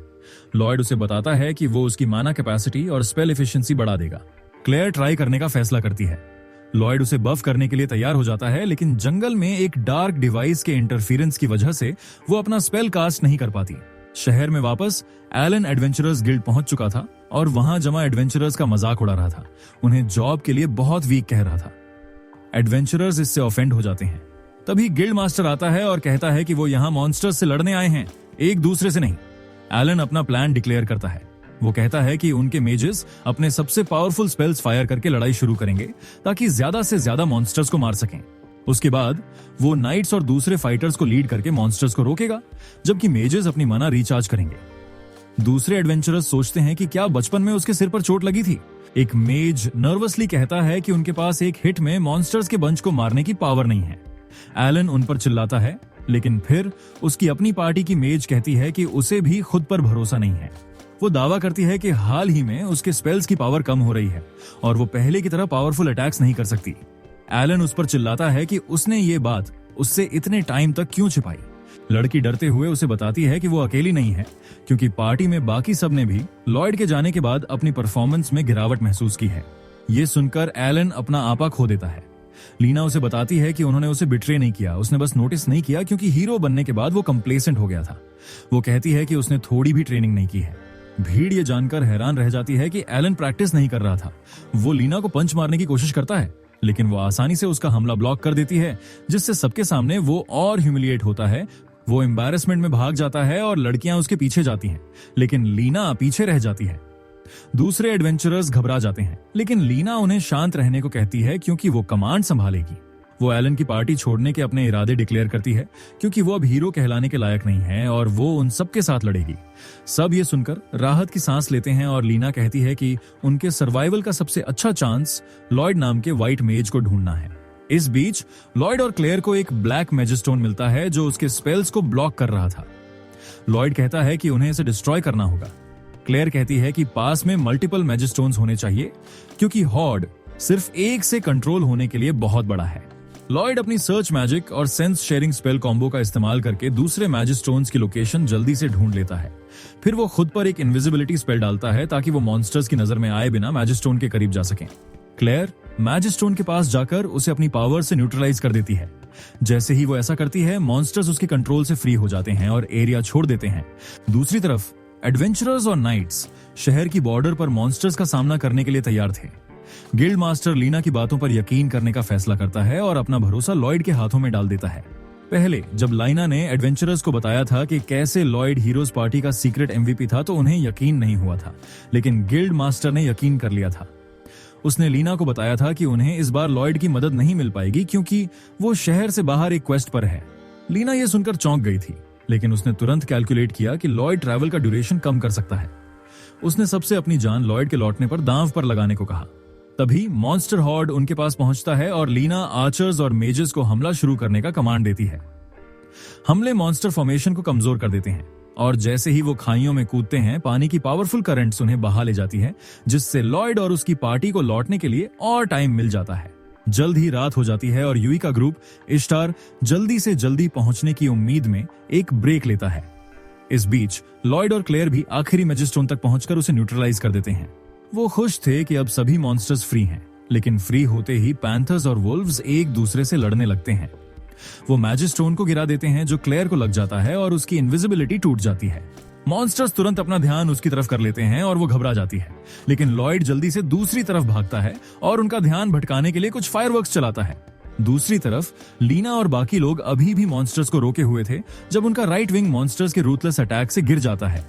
लॉयड उसे बताता है कि वो उसकी माना कैपेसिटी और स्पेल एफिशिएंसी बढ़ा देगा। क्लेयर ट्राई करने का फैसला करती है। लॉयड उसे बफ करने के लिए तैयार हो जाता है, लेकिन जंगल में एक डार्क डिवाइस के इंटरफेरेंस की वजह से वो अपना स्पेल कास्ट नहीं कर पाती। शहर में वापस एलन एडवेंचरर्स गिल्ड पहुंच चुका था और वहां जमा एडवेंचरर्स का मजाक उड़ा रहा था, उन्हें जॉब के लिए बहुत वीक कह रहा था। एडवेंचरर्स इससे ऑफेंड हो जाते हैं। तभी गिल्ड मास्टर आता है और कहता है कि वो यहाँ मॉन्स्टर्स से लड़ने आए हैं, एक दूसरे से नहीं। एलन अपना प्लान डिक्लेयर करता है। वो कहता है कि उनके मेजेस अपने सबसे पावरफुल स्पेल्स फायर करके लड़ाई शुरू करेंगे ताकि ज्यादा से ज्यादा मॉन्स्टर्स को मार सकें। उसके बाद वो नाइट्स और दूसरे फाइटर्स को लीड करके मॉन्स्टर्स को रोकेगा, जबकि मेजेस अपनी मना रिचार्ज करेंगे। दूसरे एडवेंचरर्स सोचते हैं कि क्या बचपन में उसके सिर पर चोट लगी थी। एक मेज नर्वसली कहता है कि उनके पास एक हिट में मॉन्स्टर्स के बंच को मारने की पावर नहीं है। एलन उन पर चिल्लाता है, लेकिन फिर उसकी अपनी पार्टी की मेज कहती है कि उसे भी खुद पर भरोसा नहीं है। वो दावा करती है कि हाल ही में उसके स्पेल्स की पावर कम हो रही है और वो पहले की तरह पावरफुल अटैक्स नहीं कर सकती। एलन उस पर चिल्लाता है कि उसने ये बात उससे इतने टाइम तक क्यों छिपाई। लड़की डरते हुए उसे बताती है कि वो अकेली नहीं है, क्योंकि पार्टी में बाकी सब ने भी लॉयड के जाने के बाद अपनी परफॉर्मेंस में गिरावट महसूस की है। ये सुनकर एलन अपना आपा खो देता है। लीना उसे बताती है कि उन्होंने उसे बिट्रे नहीं किया, उसने बस नोटिस नहीं किया क्योंकि हीरो बनने के बाद वो कंप्लेसेंट हो गया था। वो कहती है कि उसने थोड़ी भी ट्रेनिंग नहीं की है। भीड़ ये जानकर हैरान रह जाती है कि एलन प्रैक्टिस नहीं कर रहा था। वो लीना को पंच मारने की कोशिश करता है, लेकिन वो आसानी से उसका हमला ब्लॉक कर देती है, जिससे सबके सामने वो और ह्यूमिलिएट होता है। वो एम्बैरेसमेंट में भाग जाता है और लड़कियां उसके पीछे जाती हैं, लेकिन लीना पीछे रह जाती है। दूसरे एडवेंचरर्स घबरा जाते हैं, लेकिन लीना उन्हें शांत रहने को कहती है क्योंकि वो कमांड संभालेगी। वो एलन की पार्टी छोड़ने के अपने इरादे डिक्लेयर करती है क्योंकि वो अब हीरो कहलाने के लायक नहीं है और वो उन सबके साथ लड़ेगी। सब ये सुनकर राहत की सांस लेते हैं और लीना कहती है कि उनके सर्वाइवल का सबसे अच्छा चांस लॉयड नाम के व्हाइट मेज को ढूंढना है। इस बीच लॉयड और क्लेयर को एक ब्लैक मैजिस्टोन मिलता है जो उसके स्पेल्स को ब्लॉक कर रहा था। लॉयड कहता है कि उन्हें इसे डिस्ट्रॉय करना होगा। क्लेयर कहती है कि पास में मल्टीपल मैजिस्टोन्स होने चाहिए क्योंकि हॉर्ड सिर्फ एक से कंट्रोल होने के लिए बहुत बड़ा है। लॉयड अपनी सर्च मैजिक और सेंस शेयरिंग स्पेल कॉम्बो का इस्तेमाल करके दूसरे मैजिस्टोन्स की लोकेशन जल्दी से ढूंढ लेता है। फिर वो खुद पर एक इनविजिबिलिटी स्पेल डालता है ताकि वो मॉन्स्टर्स की नजर में आए बिना मैजिस्टोन के करीब जा सकें। क्लेयर मैजिस्टोन के पास जाकर उसे अपनी पावर से न्यूट्रलाइज कर देती है। जैसे ही वो ऐसा करती है, मॉन्स्टर्स उसके कंट्रोल से फ्री हो जाते हैं और एरिया छोड़ देते हैं। दूसरी तरफ एडवेंचरर्स और नाइट्स शहर की बॉर्डर पर मॉन्स्टर्स का सामना करने के लिए तैयार थे। गिल्ड मास्टर लीना की बातों पर यकीन करने का फैसला करता है और अपना भरोसा लॉयड के हाथों में डाल देता है। पहले जब लाइना ने एडवेंचरर्स को बताया था कि कैसे लॉयड हीरोज पार्टी का सीक्रेट एमवीपी था, तो उन्हें यकीन नहीं हुआ था, लेकिन गिल्ड मास्टर ने यकीन कर लिया था। उसने लीना को बताया था कि उन्हें इस बार लॉयड की मदद नहीं मिल पाएगी क्योंकि वो शहर से बाहर एक क्वेस्ट पर है। लीना यह सुनकर चौंक गई थी, लेकिन उसने तुरंत कैलकुलेट किया कि लॉयड ट्रैवल का ड्यूरेशन कम कर सकता है। उसने सबसे अपनी जान लॉयड के लौटने पर दांव पर लगाने को कहा। तभी मॉन्स्टर हॉर्ड उनके पास पहुंचता है और लीना आर्चर्स और मेजेस को हमला शुरू करने का कमांड देती है। हमले मॉन्स्टर फॉर्मेशन को कमजोर कर देते हैं और जैसे ही वो खाइयों में कूदते हैं, पानी की पावरफुल करंट्स उन्हें बहा ले जाती है, जिससे लॉयड और उसकी पार्टी को लौटने के लिए और टाइम मिल जाता है। जल्द ही रात हो जाती है और यूई का ग्रुप इश्तार जल्दी से जल्दी पहुंचने की उम्मीद में एक ब्रेक लेता है। इस बीच लॉयड और क्लेयर भी आखिरी मैजिस्टोन तक पहुंचकर उसे न्यूट्रलाइज कर देते हैं। वो खुश थे कि अब सभी मॉन्स्टर्स फ्री हैं, लेकिन फ्री होते ही पैंथर्स और वुल्व्स एक दूसरे से लड़ने लगते हैं। वो मैजिस्टोन को गिरा देते हैं जो क्लेयर को लग जाता है और उसकी इनविजिबिलिटी टूट जाती है। मॉन्स्टर्स तुरंत अपना ध्यान उसकी तरफ कर लेते हैं और वो घबरा जाती है, लेकिन लॉयड जल्दी से दूसरी तरफ भागता है और उनका ध्यान भटकाने के लिए कुछ फायरवर्क्स चलाता है। दूसरी तरफ लीना और बाकी लोग अभी भी मॉन्स्टर्स को रोके हुए थे जब उनका राइट विंग मॉन्स्टर्स के रूथलेस अटैक से गिर जाता है।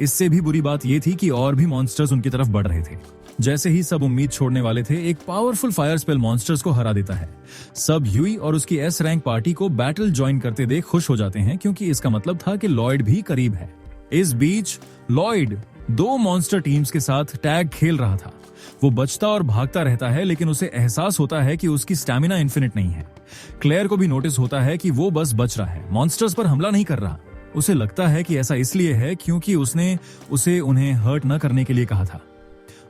इससे भी बुरी बात यह थी कि और भी मॉन्स्टर्स उनकी तरफ बढ़ रहे थे। जैसे ही सब उम्मीद छोड़ने वाले थे, एक पावरफुल फायर स्पेल मॉन्स्टर्स को हरा देता है। सब यूई और उसकी एस रैंक पार्टी को बैटल ज्वाइन करते देख खुश हो जाते हैं क्योंकि इसका मतलब था कि लॉयड भी करीब है। इस बीच लॉयड 2 मॉन्स्टर टीम्स के साथ टैग खेल रहा था। वो बचता और भागता रहता है, लेकिन उसे एहसास होता है कि उसकी स्टैमिना इन्फिनिट नहीं है। क्लेयर को भी नोटिस होता है कि वो बस बच रहा है, मॉन्स्टर्स पर हमला नहीं कर रहा। उसे लगता है कि ऐसा इसलिए है क्योंकि उसने उसे उन्हें हर्ट न करने के लिए कहा था।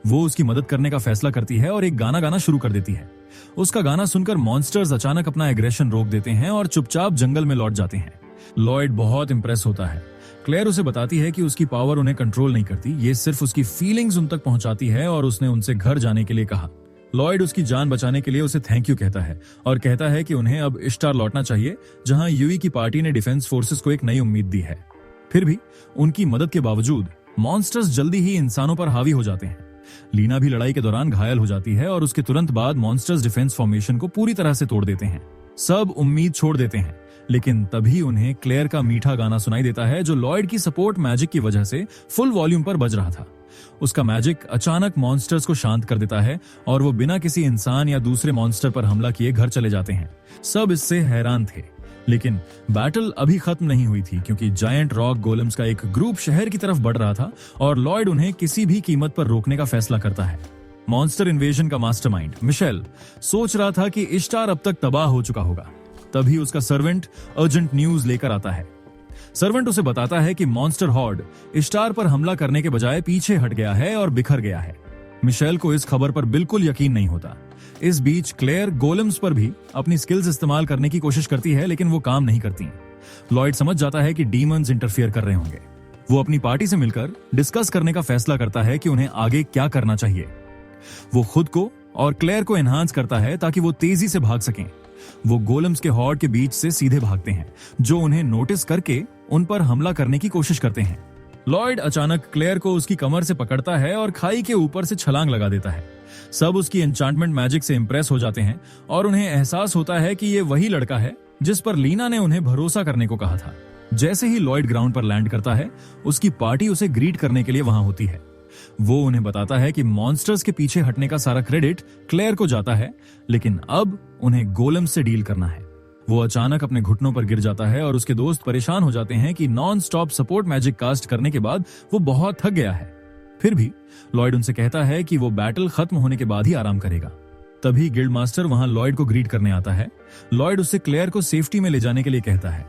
वो उसकी मदद करने का फैसला करती है और एक गाना गाना शुरू कर देती है। उसका गाना सुनकर मॉन्स्टर्स अचानक अपना एग्रेशन रोक देते हैं और चुपचाप जंगल में लौट जाते हैं। लॉयड बहुत इंप्रेस होता है। क्लेयर उसे बताती है कि उसकी पावर उन्हें कंट्रोल नहीं करती, ये सिर्फ उसकी फीलिंग्स उन तक पहुंचाती है और उसने उनसे घर जाने के लिए कहा। लॉयड उसकी जान बचाने के लिए उसे थैंक यू कहता है और कहता है कि उन्हें अब इश्तार लौटना चाहिए, जहां यूई की पार्टी ने डिफेंस फोर्सेस को एक नई उम्मीद दी है। फिर भी उनकी मदद के बावजूद मॉन्स्टर्स जल्दी ही इंसानों पर हावी हो जाते हैं। लीना भी लड़ाई के दौरान घायल हो जाती है और उसके तुरंत बाद मॉन्स्टर्स डिफेंस फॉर्मेशन को पूरी तरह से तोड़ देते हैं। सब उम्मीद छोड़ देते हैं, लेकिन तभी उन्हें क्लेयर का मीठा गाना सुनाई देता है जो लॉयड की सपोर्ट मैजिक की वजह से फुल वॉल्यूम पर बज रहा था। उसका मैजिक अचानक मॉन्स्टर्स को शांत कर देता है और वो बिना किसी इंसान या दूसरे मॉन्स्टर पर हमला किए घर चले जाते हैं। सब इससे हैरान थे, लेकिन बैटल अभी खत्म नहीं हुई थी क्योंकि जायंट रॉक गोलेम्स का एक ग्रुप शहर की तरफ बढ़ रहा था और लॉयड उन्हें किसी भी कीमत पर रोकने का फैसला करता है। मॉन्स्टर इन्वेजन का मास्टरमाइंड मिशेल सोच रहा था कि इश्तार अब तक तबाह हो चुका होगा। तभी उसका सर्वेंट अर्जेंट न्यूज लेकर आता है। सर्वेंट उसे बताता है कि मॉन्स्टर हॉर्ड इश्तार पर हमला करने के बजाय पीछे हट गया है और बिखर गया है। मिशेल को इस खबर पर बिल्कुल यकीन नहीं होता। इस बीच क्लेयर गोलेम्स पर भी अपनी स्किल्स इस्तेमाल करने की कोशिश करती है, लेकिन वो काम नहीं करती। लॉयड समझ जाता है कि डीमंस इंटरफियर कर रहे होंगे। वो अपनी पार्टी से मिलकर डिस्कस करने का फैसला करता है कि उन्हें आगे क्या करना चाहिए। वो खुद को और क्लेयर को एनहांस करता है ताकि वो तेजी से भाग सकें। वो गोलेम्स के हॉर्ड के बीच से सीधे भागते हैं, जो उन्हें नोटिस करके उन पर हमला करने की कोशिश करते हैं। लॉयड अचानक क्लेयर को उसकी कमर से पकड़ता है और खाई के ऊपर से छलांग लगा देता है। सब उसकी एन्चांटमेंट मैजिक से इंप्रेस हो जाते हैं और उन्हें एहसास होता है कि ये वही लड़का है जिस पर लीना ने उन्हें भरोसा करने को कहा था। जैसे ही लॉयड ग्राउंड पर लैंड करता है, उसकी पार्टी उसे ग्रीट करने के लिए वहां होती है। वो उन्हें बताता है कि मॉन्स्टर्स के पीछे हटने का सारा क्रेडिट क्लेयर को जाता है, लेकिन अब उन्हें गोलेम से डील करना है। वो अचानक अपने घुटनों पर गिर जाता है और उसके दोस्त परेशान हो जाते हैं कि non stop support magic cast करने के बाद वो बहुत थक गया है। फिर भी लॉयड उनसे कहता है कि वो बैटल खत्म होने के बाद ही आराम करेगा। तभी गिल्ड मास्टर वहां लॉयड को ग्रीट करने आता है। लॉयड उससे क्लेयर को सेफ्टी में ले जाने के लिए कहता है।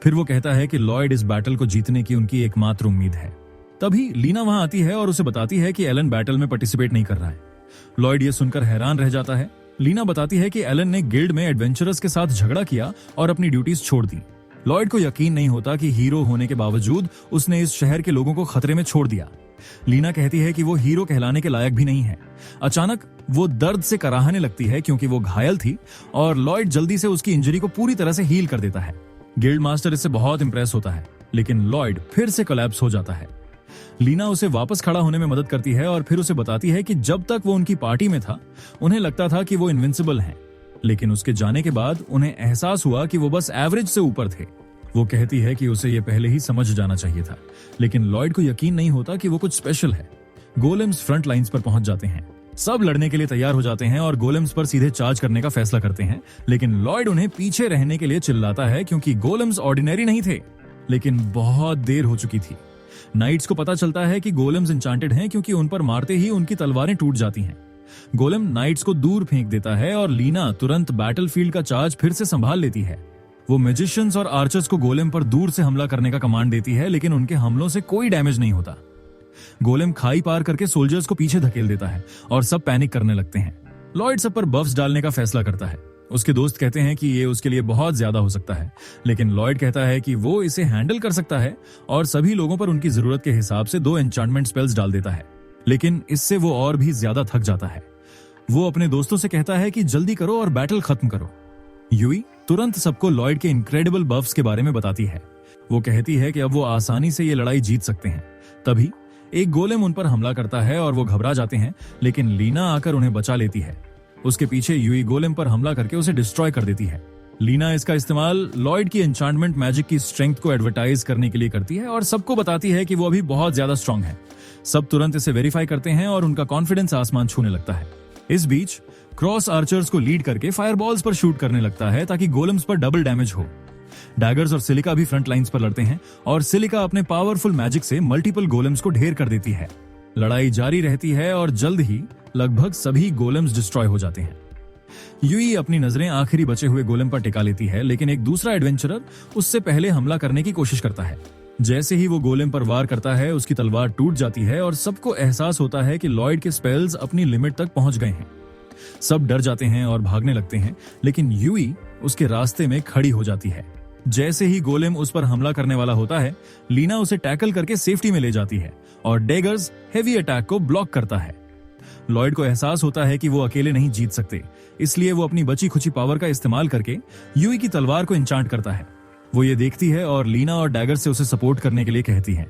फिर वो कहता है कि लॉयड इस बैटल को जीतने की उनकी एकमात्र उम्मीद है। तभी लीना वहां आती है और उसे बताती है कि एलन बैटल में पार्टिसिपेट नहीं कर रहा है। लॉयड ये सुनकर हैरान रह जाता है। लीना बताती है कि एलन ने गिल्ड में एडवेंचरर्स के साथ झगड़ा किया और अपनी ड्यूटीज छोड़ दी। लॉयड को यकीन नहीं होता कि हीरो होने के बावजूद उसने इस शहर के लोगों को खतरे में छोड़ दिया। लीना कहती है कि वो हीरो कहलाने के लायक भी नहीं है। अचानक वो दर्द से कराहने लगती है क्योंकि वो घायल थी और लॉयड जल्दी से उसकी इंजरी को पूरी तरह से हील कर देता है। गिल्ड मास्टर इससे बहुत इंप्रेस होता है, लेकिन लॉयड फिर से कोलैप्स हो जाता है। लीना उसे वापस खड़ा होने में मदद करती है और फिर उसे बताती है कि जब तक वो उनकी पार्टी में था, उन्हें लगता था कि वो इनविंसिबल हैं, लेकिन उसके जाने के बाद उन्हें एहसास हुआ कि वो बस एवरेज से ऊपर थे। वो कहती है कि उसे ये पहले ही समझ जाना चाहिए था, लेकिन लॉयड को यकीन नहीं होता कि वो कुछ स्पेशल है। गोलेम्स फ्रंट लाइंस पर पहुंच जाते हैं। सब लड़ने के लिए तैयार हो जाते हैं और गोलेम्स पर सीधे चार्ज करने का फैसला करते हैं, लेकिन लॉयड उन्हें पीछे रहने के लिए चिल्लाता है क्योंकि गोलेम्स ऑर्डिनरी नहीं थे, लेकिन बहुत देर हो चुकी थी। नाइट्स को पता चलता है कि गोलेम्स एन्चांटेड हैं क्योंकि उन पर मारते ही उनकी तलवारें टूट जाती हैं। गोलेम नाइट्स को दूर फेंक देता है और लीना तुरंत बैटलफील्ड का चार्ज फिर से संभाल लेती है। वो मैजिशियंस और आर्चर्स को गोलेम पर दूर से हमला करने का कमांड देती है, लेकिन उनके हमलों से कोई डैमेज नहीं होता। गोलेम खाई पार करके सोल्जर्स को पीछे धकेल देता है और सब पैनिक करने लगते हैं। लॉयड सब पर बफ्स डालने का फैसला करता है। उसके दोस्त कहते हैं कि ये उसके लिए बहुत ज्यादा हो सकता है, लेकिन लॉयड कहता है कि वो इसे हैंडल कर सकता है और सभी लोगों पर उनकी जरूरत के हिसाब से 2 एन्चांटमेंट स्पेल्स डाल देता है, लेकिन इससे वो और भी ज्यादा थक जाता है। वो अपने दोस्तों से कहता है कि जल्दी करो और बैटल खत्म करो। यूई तुरंत सबको लॉयड के इनक्रेडिबल बफ्स के बारे में बताती है। वो कहती है कि अब वो आसानी से ये लड़ाई जीत सकते हैं। तभी एक गोलेम उन पर हमला करता है और वो घबरा जाते हैं, लेकिन लीना आकर उन्हें बचा लेती है। उसके पीछे यूई गोलेम पर हमला करके उसे डिस्ट्रॉय कर देती है। लीना इसका इस्तेमाल लॉयड की एन्चांटमेंट मैजिक की स्ट्रेंथ को एडवर्टाइज करने के लिए करती है और सबको बताती है कि वो अभी बहुत ज्यादा स्ट्रांग है। सब तुरंत इसे वेरीफाई करते हैं और उनका कॉन्फिडेंस आसमान छूने लगता है। इस बीच क्रॉस आर्चर्स को लीड करके फायरबॉल्स पर शूट करने लगता है ताकि गोलेम्स पर डबल डैमेज हो। डैगर्स और सिलिका भी फ्रंट लाइंस पर लड़ते हैं और सिलिका अपने पावरफुल मैजिक से मल्टीपल गोलेम्स को ढेर कर देती है। लड़ाई जारी रहती है और जल्द ही लगभग सभी गोलेम्स डिस्ट्रॉय हो जाते हैं। यूई अपनी नजरें आखिरी बचे हुए गोलेम पर टिका लेती है, लेकिन एक दूसरा एडवेंचरर उससे पहले हमला करने की कोशिश करता है। जैसे ही वो गोलेम पर वार करता है, उसकी तलवार टूट जाती है और सबको एहसास होता है कि लॉयड के स्पेल्स अपनी लिमिट तक पहुंच गए हैं। सब डर जाते हैं और भागने लगते हैं, लेकिन यूई उसके रास्ते में खड़ी हो जाती है। जैसे ही गोलेम उस पर हमला करने वाला होता है, लीना उसे टैकल करके सेफ्टी में ले जाती है और डेगर्स हेवी अटैक को ब्लॉक करता है। लॉयड को एहसास होता है कि वो अकेले नहीं जीत सकते, इसलिए वो अपनी बची खुची पावर का इस्तेमाल करके यूई की तलवार को इंचांट करता है। वो ये देखती है और लीना और डैगर से उसे सपोर्ट करने के लिए कहती है।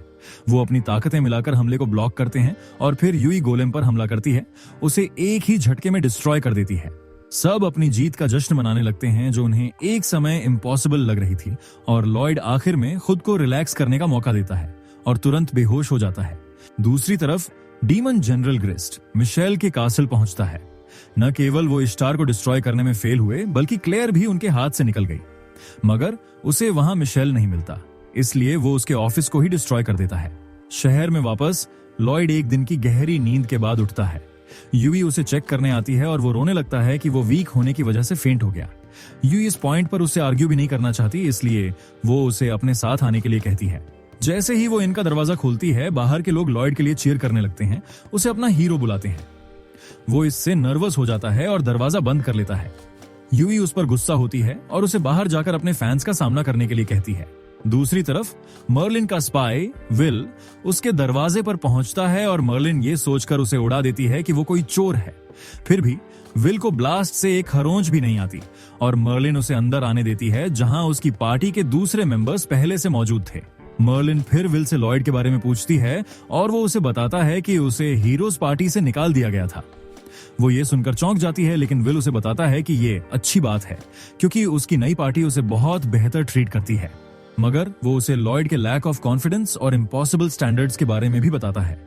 वो अपनी ताकतें मिलाकर हमले को ब्लॉक करते हैं और फिर यूई गोलेम पर हमला करती है, उसे एक ही झटके में डिस्ट्रॉय कर देती है। सब अपनी जीत का जश्न मनाने लगते हैं, जो उन्हें एक समय इम्पॉसिबल लग रही थी, और लॉयड आखिर में खुद को रिलैक्स करने का मौका देता है और तुरंत बेहोश हो जाता है। दूसरी तरफ डीमन जनरल ग्रिस्ट मिशेल के कासल पहुंचता है। न केवल वो इश्टार को डिस्ट्रॉय करने में फेल हुए, बल्कि क्लेयर भी उनके हाथ से निकल गई, मगर उसे वहां मिशेल नहीं मिलता, इसलिए वो उसके ऑफिस को ही डिस्ट्रॉय कर देता है। शहर में वापस लॉयड एक दिन की गहरी नींद के बाद उठता है। यूई उसे चेक करने आती है और वो रोने लगता है कि वो वीक होने की वजह से फेंट हो गया। यूई इस पॉइंट पर उससे आर्ग्यू भी नहीं करना चाहती, इसलिए वो उसे अपने साथ आने के लिए कहती है। जैसे ही वो इनका दरवाजा खोलती है, बाहर के लोग लॉयड के लिए चीयर करने लगते हैं, उसे अपना हीरो बुलाते हैं। वो इससे नर्वस हो जाता है और दरवाजा बंद कर लेता है। यूई उस पर गुस्सा होती है और उसे बाहर जाकर अपने फैंस का सामना करने के लिए कहती है। दूसरी तरफ मर्लिन का स्पाई विल उसके दरवाजे पर पहुंचता है और मर्लिन ये सोचकर उसे उड़ा देती है कि वो कोई चोर है। फिर भी विल को ब्लास्ट से एक खरोंच भी नहीं आती और मर्लिन उसे अंदर आने देती है, जहां उसकी पार्टी के दूसरे मेंबर्स पहले से मौजूद थे। मर्लिन फिर विल से लॉयड के बारे में पूछती है और वो उसे बताता है कि उसे हीरोज पार्टी से निकाल दिया गया था। वो ये सुनकर चौंक जाती है, लेकिन विल उसे बताता है कि ये अच्छी बात है, क्योंकि उसकी नई पार्टी उसे बहुत बेहतर ट्रीट करती है। मगर वो उसे लॉयड के लैक ऑफ कॉन्फिडेंस और इम्पॉसिबल स्टैंडर्ड्स के बारे में भी बताता है।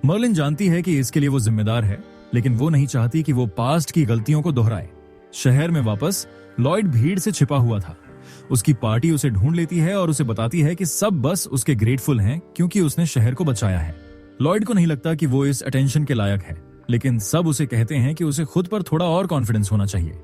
मर्लिन जानती है कि इसके लिए वो जिम्मेदार है, लेकिन वो नहीं चाहती कि वो पास्ट की गलतियों को दोहराए। शहर में वापस लॉयड भीड़ से छिपा हुआ था। उसकी पार्टी उसे ढूंढ लेती है और उसे बताती है कि सब बस उसके ग्रेटफुल हैं, क्योंकि उसने शहर को बचाया है। लॉयड को नहीं लगता कि वो इस अटेंशन के लायक है, लेकिन सब उसे कहते हैं कि उसे खुद पर थोड़ा और कॉन्फिडेंस होना चाहिए।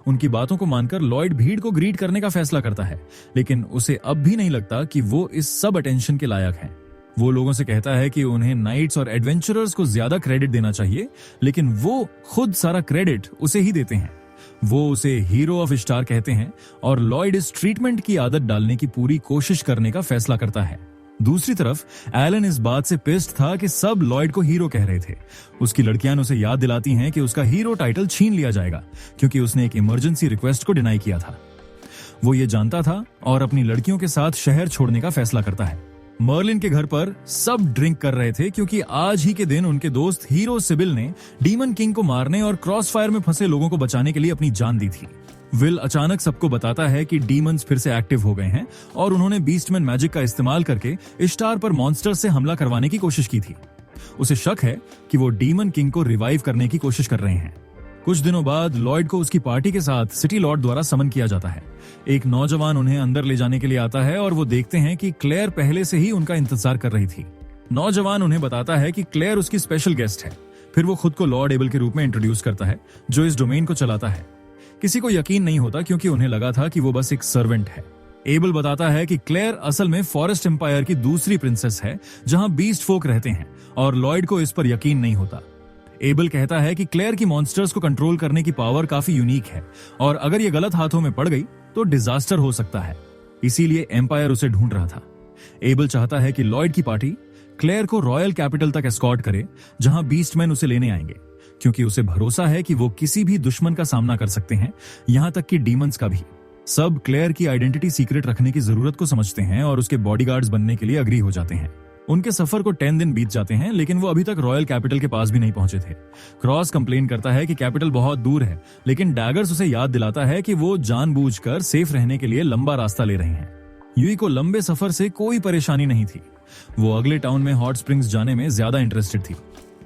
उनकी बातों को मानकर लॉयड भीड़ को ग्रीट करने का फैसला करता है, लेकिन उसे अब भी नहीं लगता कि वो इस सब अटेंशन के लायक हैं। वो लोगों से कहता है कि उन्हें नाइट्स और एडवेंचरर्स को ज्यादा क्रेडिट देना चाहिए, लेकिन वो खुद सारा क्रेडिट उसे ही देते हैं। वो उसे हीरो ऑफ स्टार कहते हैं और लॉयड इस ट्रीटमेंट की आदत डालने की पूरी कोशिश करने का फैसला करता है। दूसरी तरफ एलन इस बात से पिस्ड था कि सब लॉयड को हीरो कह रहे थे। उसकी लड़कियां उसे याद दिलाती हैं कि उसका हीरो टाइटल छीन लिया जाएगा, क्योंकि उसने एक इमरजेंसी रिक्वेस्ट को डिनाई किया था। वो ये जानता था और अपनी लड़कियों के साथ शहर छोड़ने का फैसला करता है। मर्लिन के घर पर सब ड्रिंक कर रहे थे, क्योंकि आज ही के दिन उनके दोस्त हीरो सिबिल ने डीमन किंग को मारने और क्रॉस फायर में फंसे लोगों को बचाने के लिए अपनी जान दी थी। विल अचानक सबको बताता है कि डीमंस फिर से एक्टिव हो गए हैं और उन्होंने बीस्टमैन मैजिक का इस्तेमाल करके इश्टार पर मॉन्स्टर से हमला करवाने की कोशिश की थी। उसे शक है कि वो डीमन किंग को रिवाइव करने की कोशिश कर रहे हैं। कुछ दिनों बाद लॉयड को उसकी पार्टी के साथ सिटी लॉर्ड द्वारा समन किया जाता है। एक नौजवान उन्हें अंदर ले जाने के लिए आता है और वो देखते हैं कि क्लेयर पहले से ही उनका इंतजार कर रही थी। नौजवान उन्हें बताता है कि क्लेयर उसकी स्पेशल गेस्ट है। फिर वो खुद को लॉर्ड एबल के रूप में इंट्रोड्यूस करता है, जो इस डोमेन को चलाता है। किसी को यकीन नहीं होता, क्योंकि उन्हें लगा था कि वो बस एक सर्वेंट है। एबल बताता है कि क्लेयर असल में फॉरेस्ट एम्पायर की दूसरी प्रिंसेस है, जहां बीस्ट फोक रहते हैं, और लॉयड को इस पर यकीन नहीं होता। एबल कहता है कि क्लेयर की मॉन्स्टर्स को कंट्रोल करने की पावर काफी यूनिक है और अगर ये गलत हाथों में पड़ गई तो डिजास्टर हो सकता है, इसीलिए एम्पायर उसे ढूंढ रहा था। एबल चाहता है कि लॉयड की पार्टी क्लेयर को रॉयल कैपिटल तक एस्कॉर्ट करे, जहां बीस्टमैन उसे लेने आएंगे, क्योंकि उसे भरोसा है कि वो किसी भी दुश्मन का सामना कर सकते हैं, यहां तक कि डीमंस का भी। सब क्लेयर की आइडेंटिटी सीक्रेट रखने की जरूरत को समझते हैं और उसके बॉडीगार्ड्स बनने के लिए अग्री हो जाते हैं। उनके सफर को 10 दिन बीत जाते हैं, लेकिन वो अभी तक रॉयल कैपिटल के पास भी नहीं पहुंचे थे। क्रॉस कंप्लेन करता है कि कैपिटल बहुत दूर है, लेकिन डैगर्स उसे याद दिलाता है कि वो जानबूझकर सेफ रहने के लिए लंबा रास्ता ले रहे हैं। यूई को लंबे सफर से कोई परेशानी नहीं थी। वो अगले टाउन में हॉट स्प्रिंग्स जाने में ज्यादा इंटरेस्टेड थी।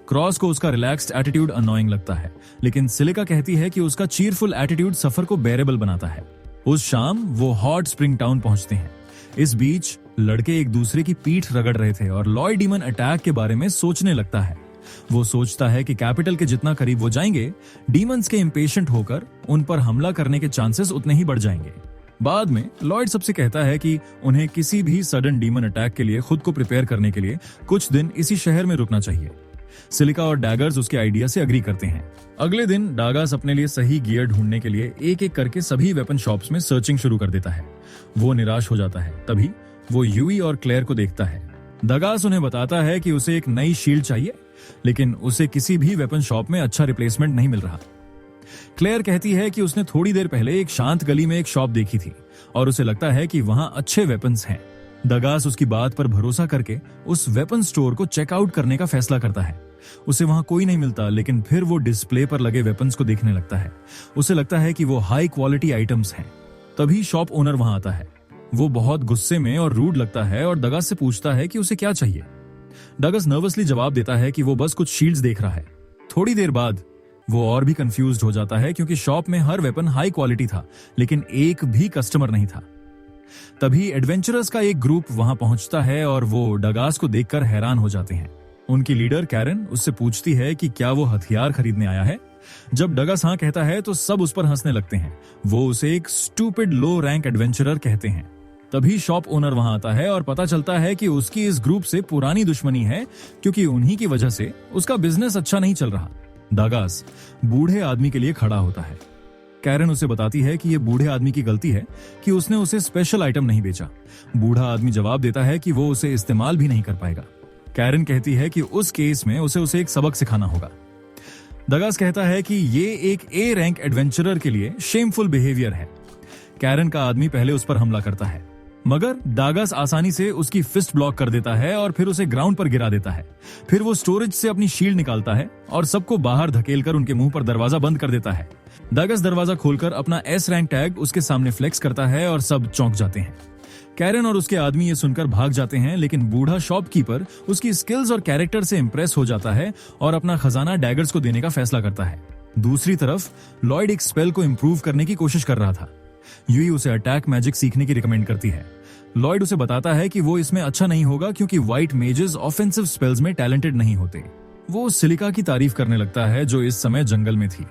क्रॉस को उसका रिलैक्स्ड एटीट्यूड अनोइंग लगता है, लेकिन सिलिका कहती है कि उसका चीयरफुल एटीट्यूड सफर को बेरेबल बनाता है। उस शाम वो हॉट स्प्रिंग टाउन पहुंचते हैं। इस बीच लड़के एक दूसरे की पीठ रगड़ रहे थे और लॉयड डीमन अटैक के बारे में सोचने लगता है। वो सोचता है कि कैपिटल के जितना करीब वो जाएंगे, डीमंस के इम्पेशेंट होकर उन पर हमला करने के चांसेस उतने ही बढ़ जाएंगे। बाद में लॉयड सबसे कहता है कि उन्हें किसी भी सडन डीमन अटैक के लिए खुद को प्रिपेयर करने के लिए कुछ दिन इसी शहर में रुकना चाहिए। सिलिका और डैगर्स उसके आइडिया से अग्री करते हैं। अगले दिन डागास अपने लिए सही गियर ढूंढने के लिए एक एक करके सभी वेपन शॉप्स में सर्चिंग शुरू कर देता है। वो निराश हो जाता है। तभी वो यूई और क्लेयर को देखता है। डागास उन्हें बताता है कि उसे एक नई शील्ड चाहिए, लेकिन उसे किसी भी वेपन शॉप में अच्छा रिप्लेसमेंट नहीं मिल रहा। क्लेयर कहती है कि उसने थोड़ी देर पहले एक शांत गली में एक शॉप देखी थी और उसे लगता है कि वहां अच्छे वेपन्स हैं। डागास उसकी बात पर भरोसा करके उस वेपन स्टोर को चेकआउट करने का फैसला करता है। उसे वहां कोई नहीं मिलता, लेकिन फिर वो डिस्प्ले पर लगे वेपन्स को देखने लगता है। उसे लगता है कि वो हाई क्वालिटी आइटम्स हैं। तभी शॉप ओनर वहां आता है। वो बहुत गुस्से में और रूड लगता है और डगास से पूछता है कि उसे क्या चाहिए। डगास नर्वसली जवाब देता है कि वो बस कुछ शील्ड्स देख रहा है। थोड़ी देर बाद वो और भी कंफ्यूज्ड हो जाता है, क्योंकि शॉप में हर वेपन हाई क्वालिटी था, लेकिन एक भी कस्टमर नहीं था। तभी एडवेंचरर्स का एक ग्रुप वहां पहुंचता है और वो डगास को देखकर हैरान हो जाते हैं। उनकी लीडर कैरन उससे पूछती है कि क्या वो हथियार खरीदने आया है। जब डगास हाँ कहता है तो सब उस पर हंसने लगते हैं। वो उसे एक स्टूपिड लो रैंक एडवेंचरर कहते हैं। तभी शॉप ओनर वहां आता है और पता चलता है कि उसकी इस ग्रुप से पुरानी दुश्मनी है, क्योंकि उन्हीं की वजह से उसका बिजनेस अच्छा नहीं चल रहा। डगास बूढ़े आदमी के लिए खड़ा होता है। कैरन उसे बताती है कि यह बूढ़े आदमी की गलती है कि उसने उसे स्पेशल आइटम नहीं बेचा। बूढ़ा आदमी जवाब देता है कि वो उसे इस्तेमाल भी नहीं कर पाएगा। कैरन कहती है कि उस केस में उसे एक सबक सिखाना होगा। डगास कहता है कि ये एक ए रैंक एडवेंचरर के लिए शेमफुल बिहेवियर है। कैरन का आदमी पहले उस पर हमला करता है, मगर डागास आसानी से उसकी फिस्ट ब्लॉक कर देता है और फिर उसे ग्राउंड पर गिरा देता है। फिर वो स्टोरेज से अपनी शील्ड निकालता है और सबको बाहर धकेलकर उनके मुंह पर दरवाजा बंद कर देता है। डागास दरवाजा खोलकर अपना एस रैंक टैग उसके सामने फ्लेक्स करता है और सब चौंक जाते हैं। कैरन और उसके आदमी ये सुनकर भाग जाते हैं, लेकिन बूढ़ा शॉपकीपर उसकी स्किल्स और कैरेक्टर से इंप्रेस हो जाता है और अपना खजाना डैगर्स को देने का फैसला करता है। दूसरी तरफ लॉयड एक स्पेल को इंप्रूव करने की कोशिश कर रहा था। यूई उसे अटैक मैजिक सीखने की रिकमेंड करती है। लॉयड उसे बताता है कि वो इसमें अच्छा नहीं होगा, क्योंकि व्हाइट मेजेस ऑफेंसिव स्पेल्स में टैलेंटेड नहीं होते। वो सिलिका की तारीफ करने लगता है, जो इस समय जंगल में थी।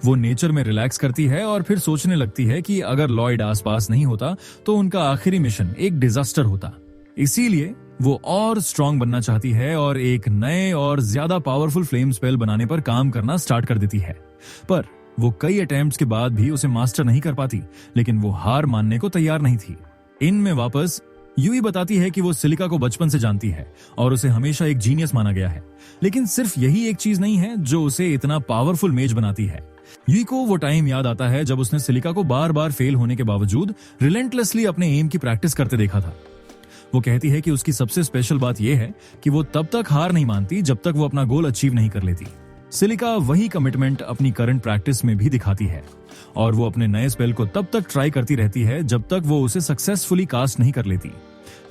वो नेचर में रिलैक्स करती है और फिर सोचने लगती है कि अगर लॉयड आसपास नहीं होता तो उनका आखिरी मिशन एक डिजास्टर होता। इसीलिए वो और स्ट्रांग बनना चाहती है और एक नए और ज्यादा पावरफुल फ्लेम स्पेल बनाने पर काम करना स्टार्ट कर देती है। पर वो कई अटेम्प्ट्स के बाद भी उसे मास्टर नहीं कर पाती, लेकिन वो हार मानने को तैयार नहीं थी। इनमें वापस यूई बताती है कि वो सिलिका को बचपन से जानती है और उसे हमेशा एक जीनियस माना गया है, लेकिन सिर्फ यही एक चीज नहीं है जो उसे इतना पावरफुल मेज बनाती है। यूई को वो टाइम याद आता है जब उसने सिलिका को बार बार फेल होने के बावजूद रिलेंटलेसली अपने एम की प्रैक्टिस करते देखा था। वो कहती है कि उसकी सबसे स्पेशल बात यह है कि वो तब तक हार नहीं मानती जब तक वो अपना गोल अचीव नहीं कर लेती। सिलिका वही कमिटमेंट अपनी करंट प्रैक्टिस में भी दिखाती है और वो अपने नए स्पेल को तब तक ट्राई करती रहती है जब तक वो उसे सक्सेसफुली कास्ट नहीं कर लेती।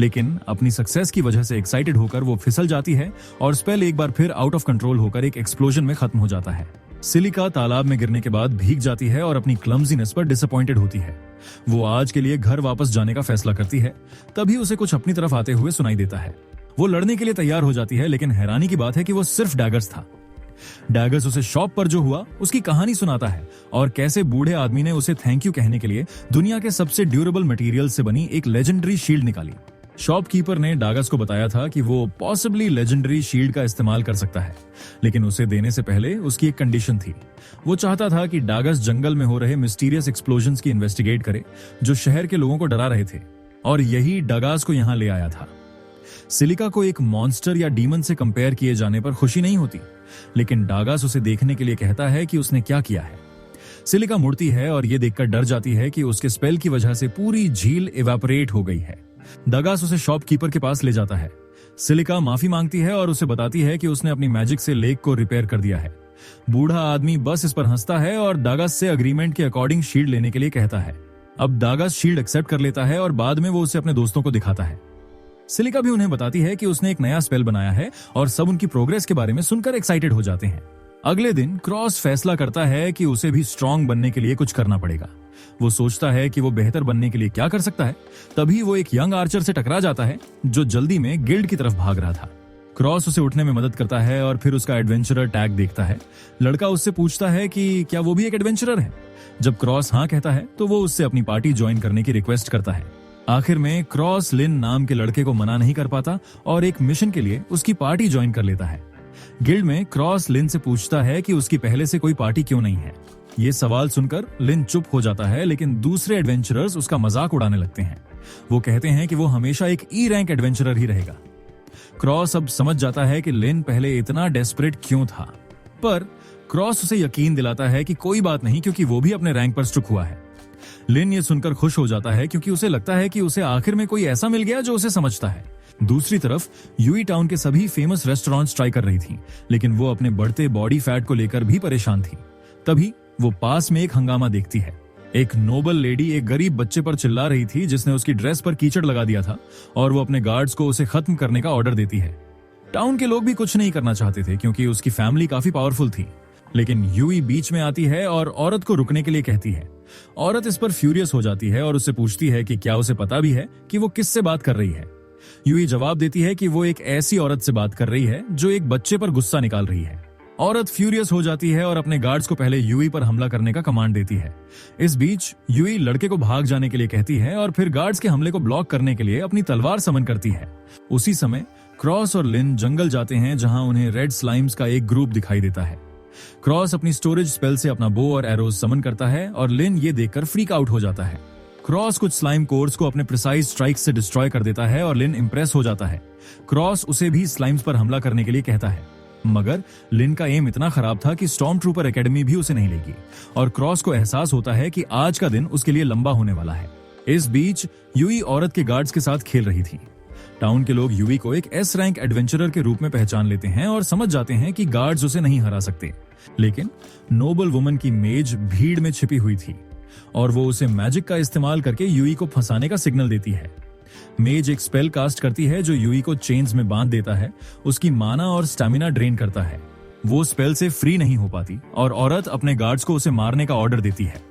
लेकिन अपनी सक्सेस की वजह से एक्साइटेड होकर वो फिसल जाती है और स्पेल एक बार फिर आउट ऑफ कंट्रोल होकर एक एक्सप्लोजन में खत्म हो जाता है। सिलिका तालाब में गिरने के बाद भीग जाती है और अपनी क्लमजीनेस पर डिसअपॉइंटेड होती है। वो आज के लिए घर वापस जाने का फैसला करती है। तभी उसे कुछ अपनी तरफ आते हुए सुनाई देता है। वो लड़ने के लिए तैयार हो जाती है, लेकिन हैरानी की बात है कि वो सिर्फ डैगर्स था। डैगर्स उसे शॉप पर जो हुआ उसकी कहानी सुनाता है और कैसे बूढ़े आदमी ने उसे थैंक यू कहने के लिए दुनिया के सबसे ड्यूरेबल मटेरियल से बनी एक लेजेंडरी शील्ड निकाली। शॉपकीपर ने डागस को बताया था कि वो पॉसिबली लेजेंडरी शील्ड का इस्तेमाल कर सकता है, लेकिन उसे देने से पहले उसकी एक कंडीशन थी। वो चाहता था कि डागस जंगल में हो रहे मिस्टीरियस एक्सप्लोजन्स की इन्वेस्टिगेट करे जो शहर के लोगों को डरा रहे थे, और यही डागस को यहां ले आया था। सिलिका को एक मॉन्स्टर या डीमन से कंपेयर किए जाने पर खुशी नहीं होती, लेकिन डागस उसे देखने के लिए कहता है कि उसने क्या किया है। सिलिका मुड़ती है और ये देखकर डर जाती है कि उसके स्पेल की वजह से पूरी झील इवेपोरेट हो गई है। डागस उसे शॉपकीपर के पास ले जाता है। सिलिका माफी मांगती है और उसे बताती है कि उसने अपनी मैजिक से लेक को रिपेयर कर दिया है। बूढ़ा आदमी बस इस पर हंसता है और डागस से अग्रीमेंट के अकॉर्डिंग शील्ड लेने के लिए कहता है। अब डागस शील्ड एक्सेप्ट कर लेता है और बाद में वो उसे अपने दोस्तों को दिखाता है। सिलिका भी उन्हें बताती है कि उसने एक नया स्पेल बनाया है और सब उनकी प्रोग्रेस के बारे में सुनकर एक्साइटेड हो जाते हैं। अगले दिन क्रॉस फैसला करता है कि उसे भी स्ट्रांग बनने के लिए कुछ करना पड़ेगा। वो सोचता है कि वो बेहतर बनने के लिए क्या कर सकता है। तभी वो एक यंग आर्चर से टकरा जाता है जो जल्दी में गिल्ड की तरफ भाग रहा था। क्रॉस उसे उठने में मदद करता है और फिर उसका एडवेंचरर टैग देखता है। लड़का उससे पूछता है कि क्या वो भी एक एडवेंचरर है। जब क्रॉस हाँ कहता है तो वो उससे अपनी पार्टी ज्वाइन करने की रिक्वेस्ट करता है। आखिर में क्रॉस लिन नाम के लड़के को मना नहीं कर पाता और एक मिशन के लिए उसकी पार्टी ज्वाइन कर लेता है। गिल्ड में क्रॉस लिन से पूछता है कि उसकी पहले से कोई पार्टी क्यों नहीं है। ये सवाल सुनकर लिन चुप हो जाता है, लेकिन दूसरे एडवेंचरर्स उसका मजाक उड़ाने लगते हैं। वो कहते हैं कि वो हमेशा एक ई रैंक एडवेंचरर ही रहेगा। क्रॉस अब समझ जाता है कि लिन पहले इतना डेस्परेट क्यों था, पर क्रॉस उसे यकीन दिलाता है कि कोई बात नहीं, क्योंकि वो भी अपने रैंक पर स्टुक हुआ है। लिन ये सुनकर खुश हो जाता है क्योंकि उसे लगता है कि उसे आखिर में कोई ऐसा मिल गया जो उसे समझता है। दूसरी तरफ यूई टाउन के सभी फेमस रेस्टोरेंट्स ट्राई कर रही थी, लेकिन वो अपने बढ़ते बॉडी फैट को लेकर भी परेशान थी। तभी वो पास में एक हंगामा देखती है। एक नोबल लेडी एक गरीब बच्चे पर चिल्ला रही थी जिसने उसकी ड्रेस पर कीचड़ लगा दिया था, और वो अपने गार्ड्स को उसे खत्म करने का ऑर्डर देती है। टाउन के लोग भी कुछ नहीं करना चाहते थे क्योंकि उसकी फैमिली काफी पावरफुल थी, लेकिन यूई बीच में आती है और औरत को रुकने के लिए कहती है। औरत इस पर फ्यूरियस हो जाती है और उससे पूछती है कि क्या उसे पता भी है कि वो किससे बात कर रही है। यूई जवाब देती है कि वो एक ऐसी औरत से बात कर रही है जो एक बच्चे पर गुस्सा निकाल रही है। औरत फ्यूरियस हो जाती है और अपने गार्ड्स को पहले यूई पर हमला करने का कमांड देती है। इस बीच यूई लड़के को भाग जाने के लिए कहती है और फिर गार्ड्स के हमले को ब्लॉक करने के लिए अपनी तलवार समन करती है। उसी समय क्रॉस और लिन जंगल जाते हैं जहां उन्हें रेड स्लाइम्स का एक ग्रुप दिखाई देता है। क्रॉस अपनी स्टोरेज स्पेल से अपना बो और एरोज समन करता है और लिन ये देखकर फ्रीक आउट हो जाता है। क्रॉस कुछ स्लाइम कोर्स को अपने प्रिसाइज स्ट्राइक से डिस्ट्रॉय कर देता है और लिन इंप्रेस हो जाता है। क्रॉस उसे भी स्लाइम्स पर हमला करने के लिए कहता है, मगर लिन का एम इतना खराब था कि स्टॉर्म ट्रूपर एकेडमी भी उसे नहीं लेगी, और क्रॉस को एहसास होता है कि आज का दिन उसके लिए लंबा होने वाला है। इस बीच यूई औरत के गार्ड्स के साथ खेल रही थी। टाउन के लोग यूई को एक एस रैंक एडवेंचरर के रूप में पहचान लेते हैं और समझ जाते हैं कि गार्ड्स उसे नहीं हरा सकते, लेकिन नोबल वुमन की मेज भीड़ में छिपी हुई थी और वो उसे मैजिक का इस्तेमाल करके यूई को फंसाने का सिग्नल देती है। मेज एक स्पेल कास्ट करती है जो यूई को चेन्स में बांध देता है, उसकी माना और स्टैमिना ड्रेन करता है। वो स्पेल से फ्री नहीं हो पाती और औरत अपने गार्ड्स को उसे मारने का ऑर्डर देती है,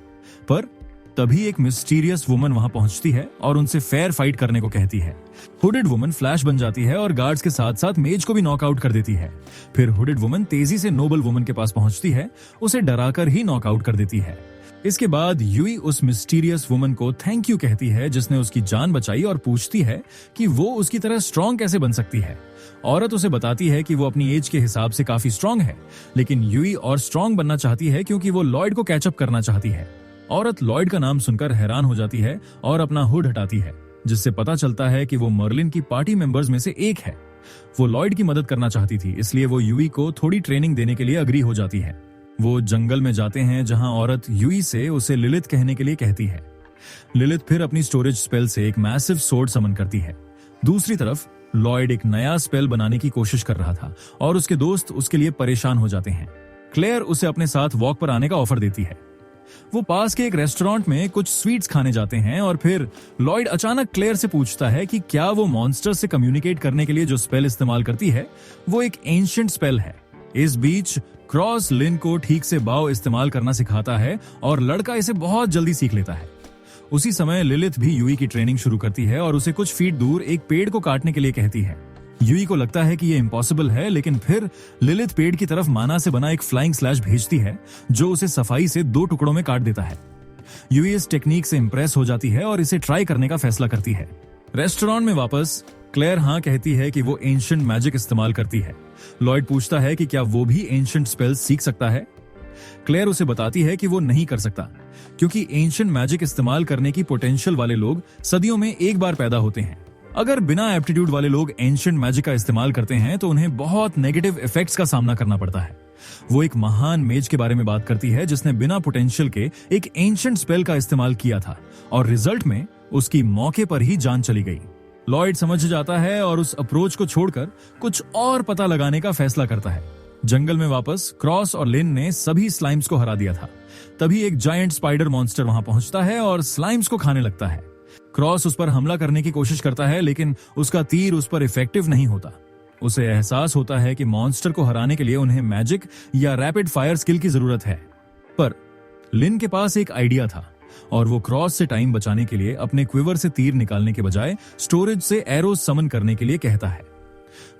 पर तभी एक मिस्टीरियस वुमन वहां पहुंचती है और उनसे फेयर फाइट करने को कहती है। हुडेड वुमन फ्लैश बन जाती है और गार्ड्स के साथ साथ मेज को भी नॉकआउट कर देती है। फिर हुडेड वुमन तेजी से नोबल वुमन के पास पहुंचती है, उसे डराकर ही नॉकआउट कर देती है। इसके बाद यूई उस मिस्टीरियस वुमन को थैंक यू कहती है जिसने उसकी जान बचाई और पूछती है कि वो उसकी तरह स्ट्रांग कैसे बन सकती है। औरत उसे बताती है कि वो अपनी एज के हिसाब से काफी स्ट्रांग है, लेकिन यूई और स्ट्रांग बनना चाहती है क्योंकि वो लॉयड को कैचअप करना चाहती है। औरत लॉयड का नाम सुनकर हैरान हो जाती है और अपना हुड हटाती है, जिससे पता चलता है कि वो मर्लिन की पार्टी मेंबर्स में से एक है। वो लॉयड की मदद करना चाहती थी, इसलिए वो यूई को थोड़ी ट्रेनिंग देने के लिए अग्री हो जाती है। वो जंगल में जाते हैं जहां औरत यूई से उसे लिलिथ कहने के लिए कहती है। लिलिथ फिर अपनी स्टोरेज स्पेल से एक मैसिव सोर्ड समन करती है। दूसरी तरफ लॉयड एक नया स्पेल बनाने की कोशिश कर रहा था और उसके दोस्त उसके लिए परेशान हो जाते हैं। क्लेयर उसे अपने साथ वॉक पर आने का ऑफर देती है। वो पास के एक रेस्टोरेंट में कुछ स्वीट्स खाने जाते हैं और फिर लॉयड अचानक क्लेयर से पूछता है कि क्या वो मॉन्स्टर से कम्युनिकेट करने के लिए जो स्पेल इस्तेमाल करती है वो एक एंशिएंट स्पेल है। इस बीच क्रॉस लिन को ठीक से बाव इस्तेमाल करना सिखाता है और लड़का इसे बहुत जल्दी सीख लेता है। उसी समय लिलिथ भी यूई की ट्रेनिंग शुरू करती है और उसे कुछ फीट दूर एक पेड़ को काटने के लिए कहती है। यूई को लगता है कि ये इम्पॉसिबल है, लेकिन फिर लिलिथ पेड़ की तरफ माना से बना एक फ्लाइंग स्लैश भेजती है जो उसे सफाई से 2 टुकड़ों में काट देता है। यूई इस टेक्निक से इंप्रेस हो जाती है और इसे ट्राई करने का फैसला करती है। रेस्टोरेंट में वापस क्लेयर हाँ कहती है कि वो एंशिएंट मैजिक इस्तेमाल करती है। लॉयड पूछता है कि क्या वो भी एंशिएंट स्पेल्स सीख सकता है। क्लेयर उसे बताती है कि वो नहीं कर सकता, क्योंकि एंशिएंट मैजिक इस्तेमाल करने की पोटेंशियल वाले लोग सदियों में एक बार पैदा होते हैं। अगर बिना एप्टीट्यूड वाले लोग एंशिएंट मैजिक का इस्तेमाल करते हैं तो उन्हें बहुत नेगेटिव इफेक्ट्स का सामना करना पड़ता है। वो एक महान मेज के बारे में बात करती है जिसने बिना पोटेंशियल के एक एंशिएंट स्पेल का इस्तेमाल किया था और रिजल्ट में उसकी मौके पर ही जान चली गई। लॉयड समझ जाता है और उस अप्रोच को छोड़कर कुछ और पता लगाने का फैसला करता है। जंगल में वापस क्रॉस और लिन ने सभी स्लाइम्स को हरा दिया था। तभी एक जायंट स्पाइडर मॉन्स्टर वहां पहुंचता है और स्लाइम्स को खाने लगता है। क्रॉस उस पर हमला करने की कोशिश करता है, लेकिन उसका तीर उस पर इफेक्टिव नहीं होता। उसे एहसास होता है कि मॉन्स्टर को हराने के लिए उन्हें मैजिक या रैपिड फायर स्किल की जरूरत है, पर लिन के पास एक आइडिया था और वो क्रॉस से टाइम बचाने के लिए अपने क्विवर से तीर निकालने के बजाय स्टोरेज से एरोज समन करने के लिए कहता है।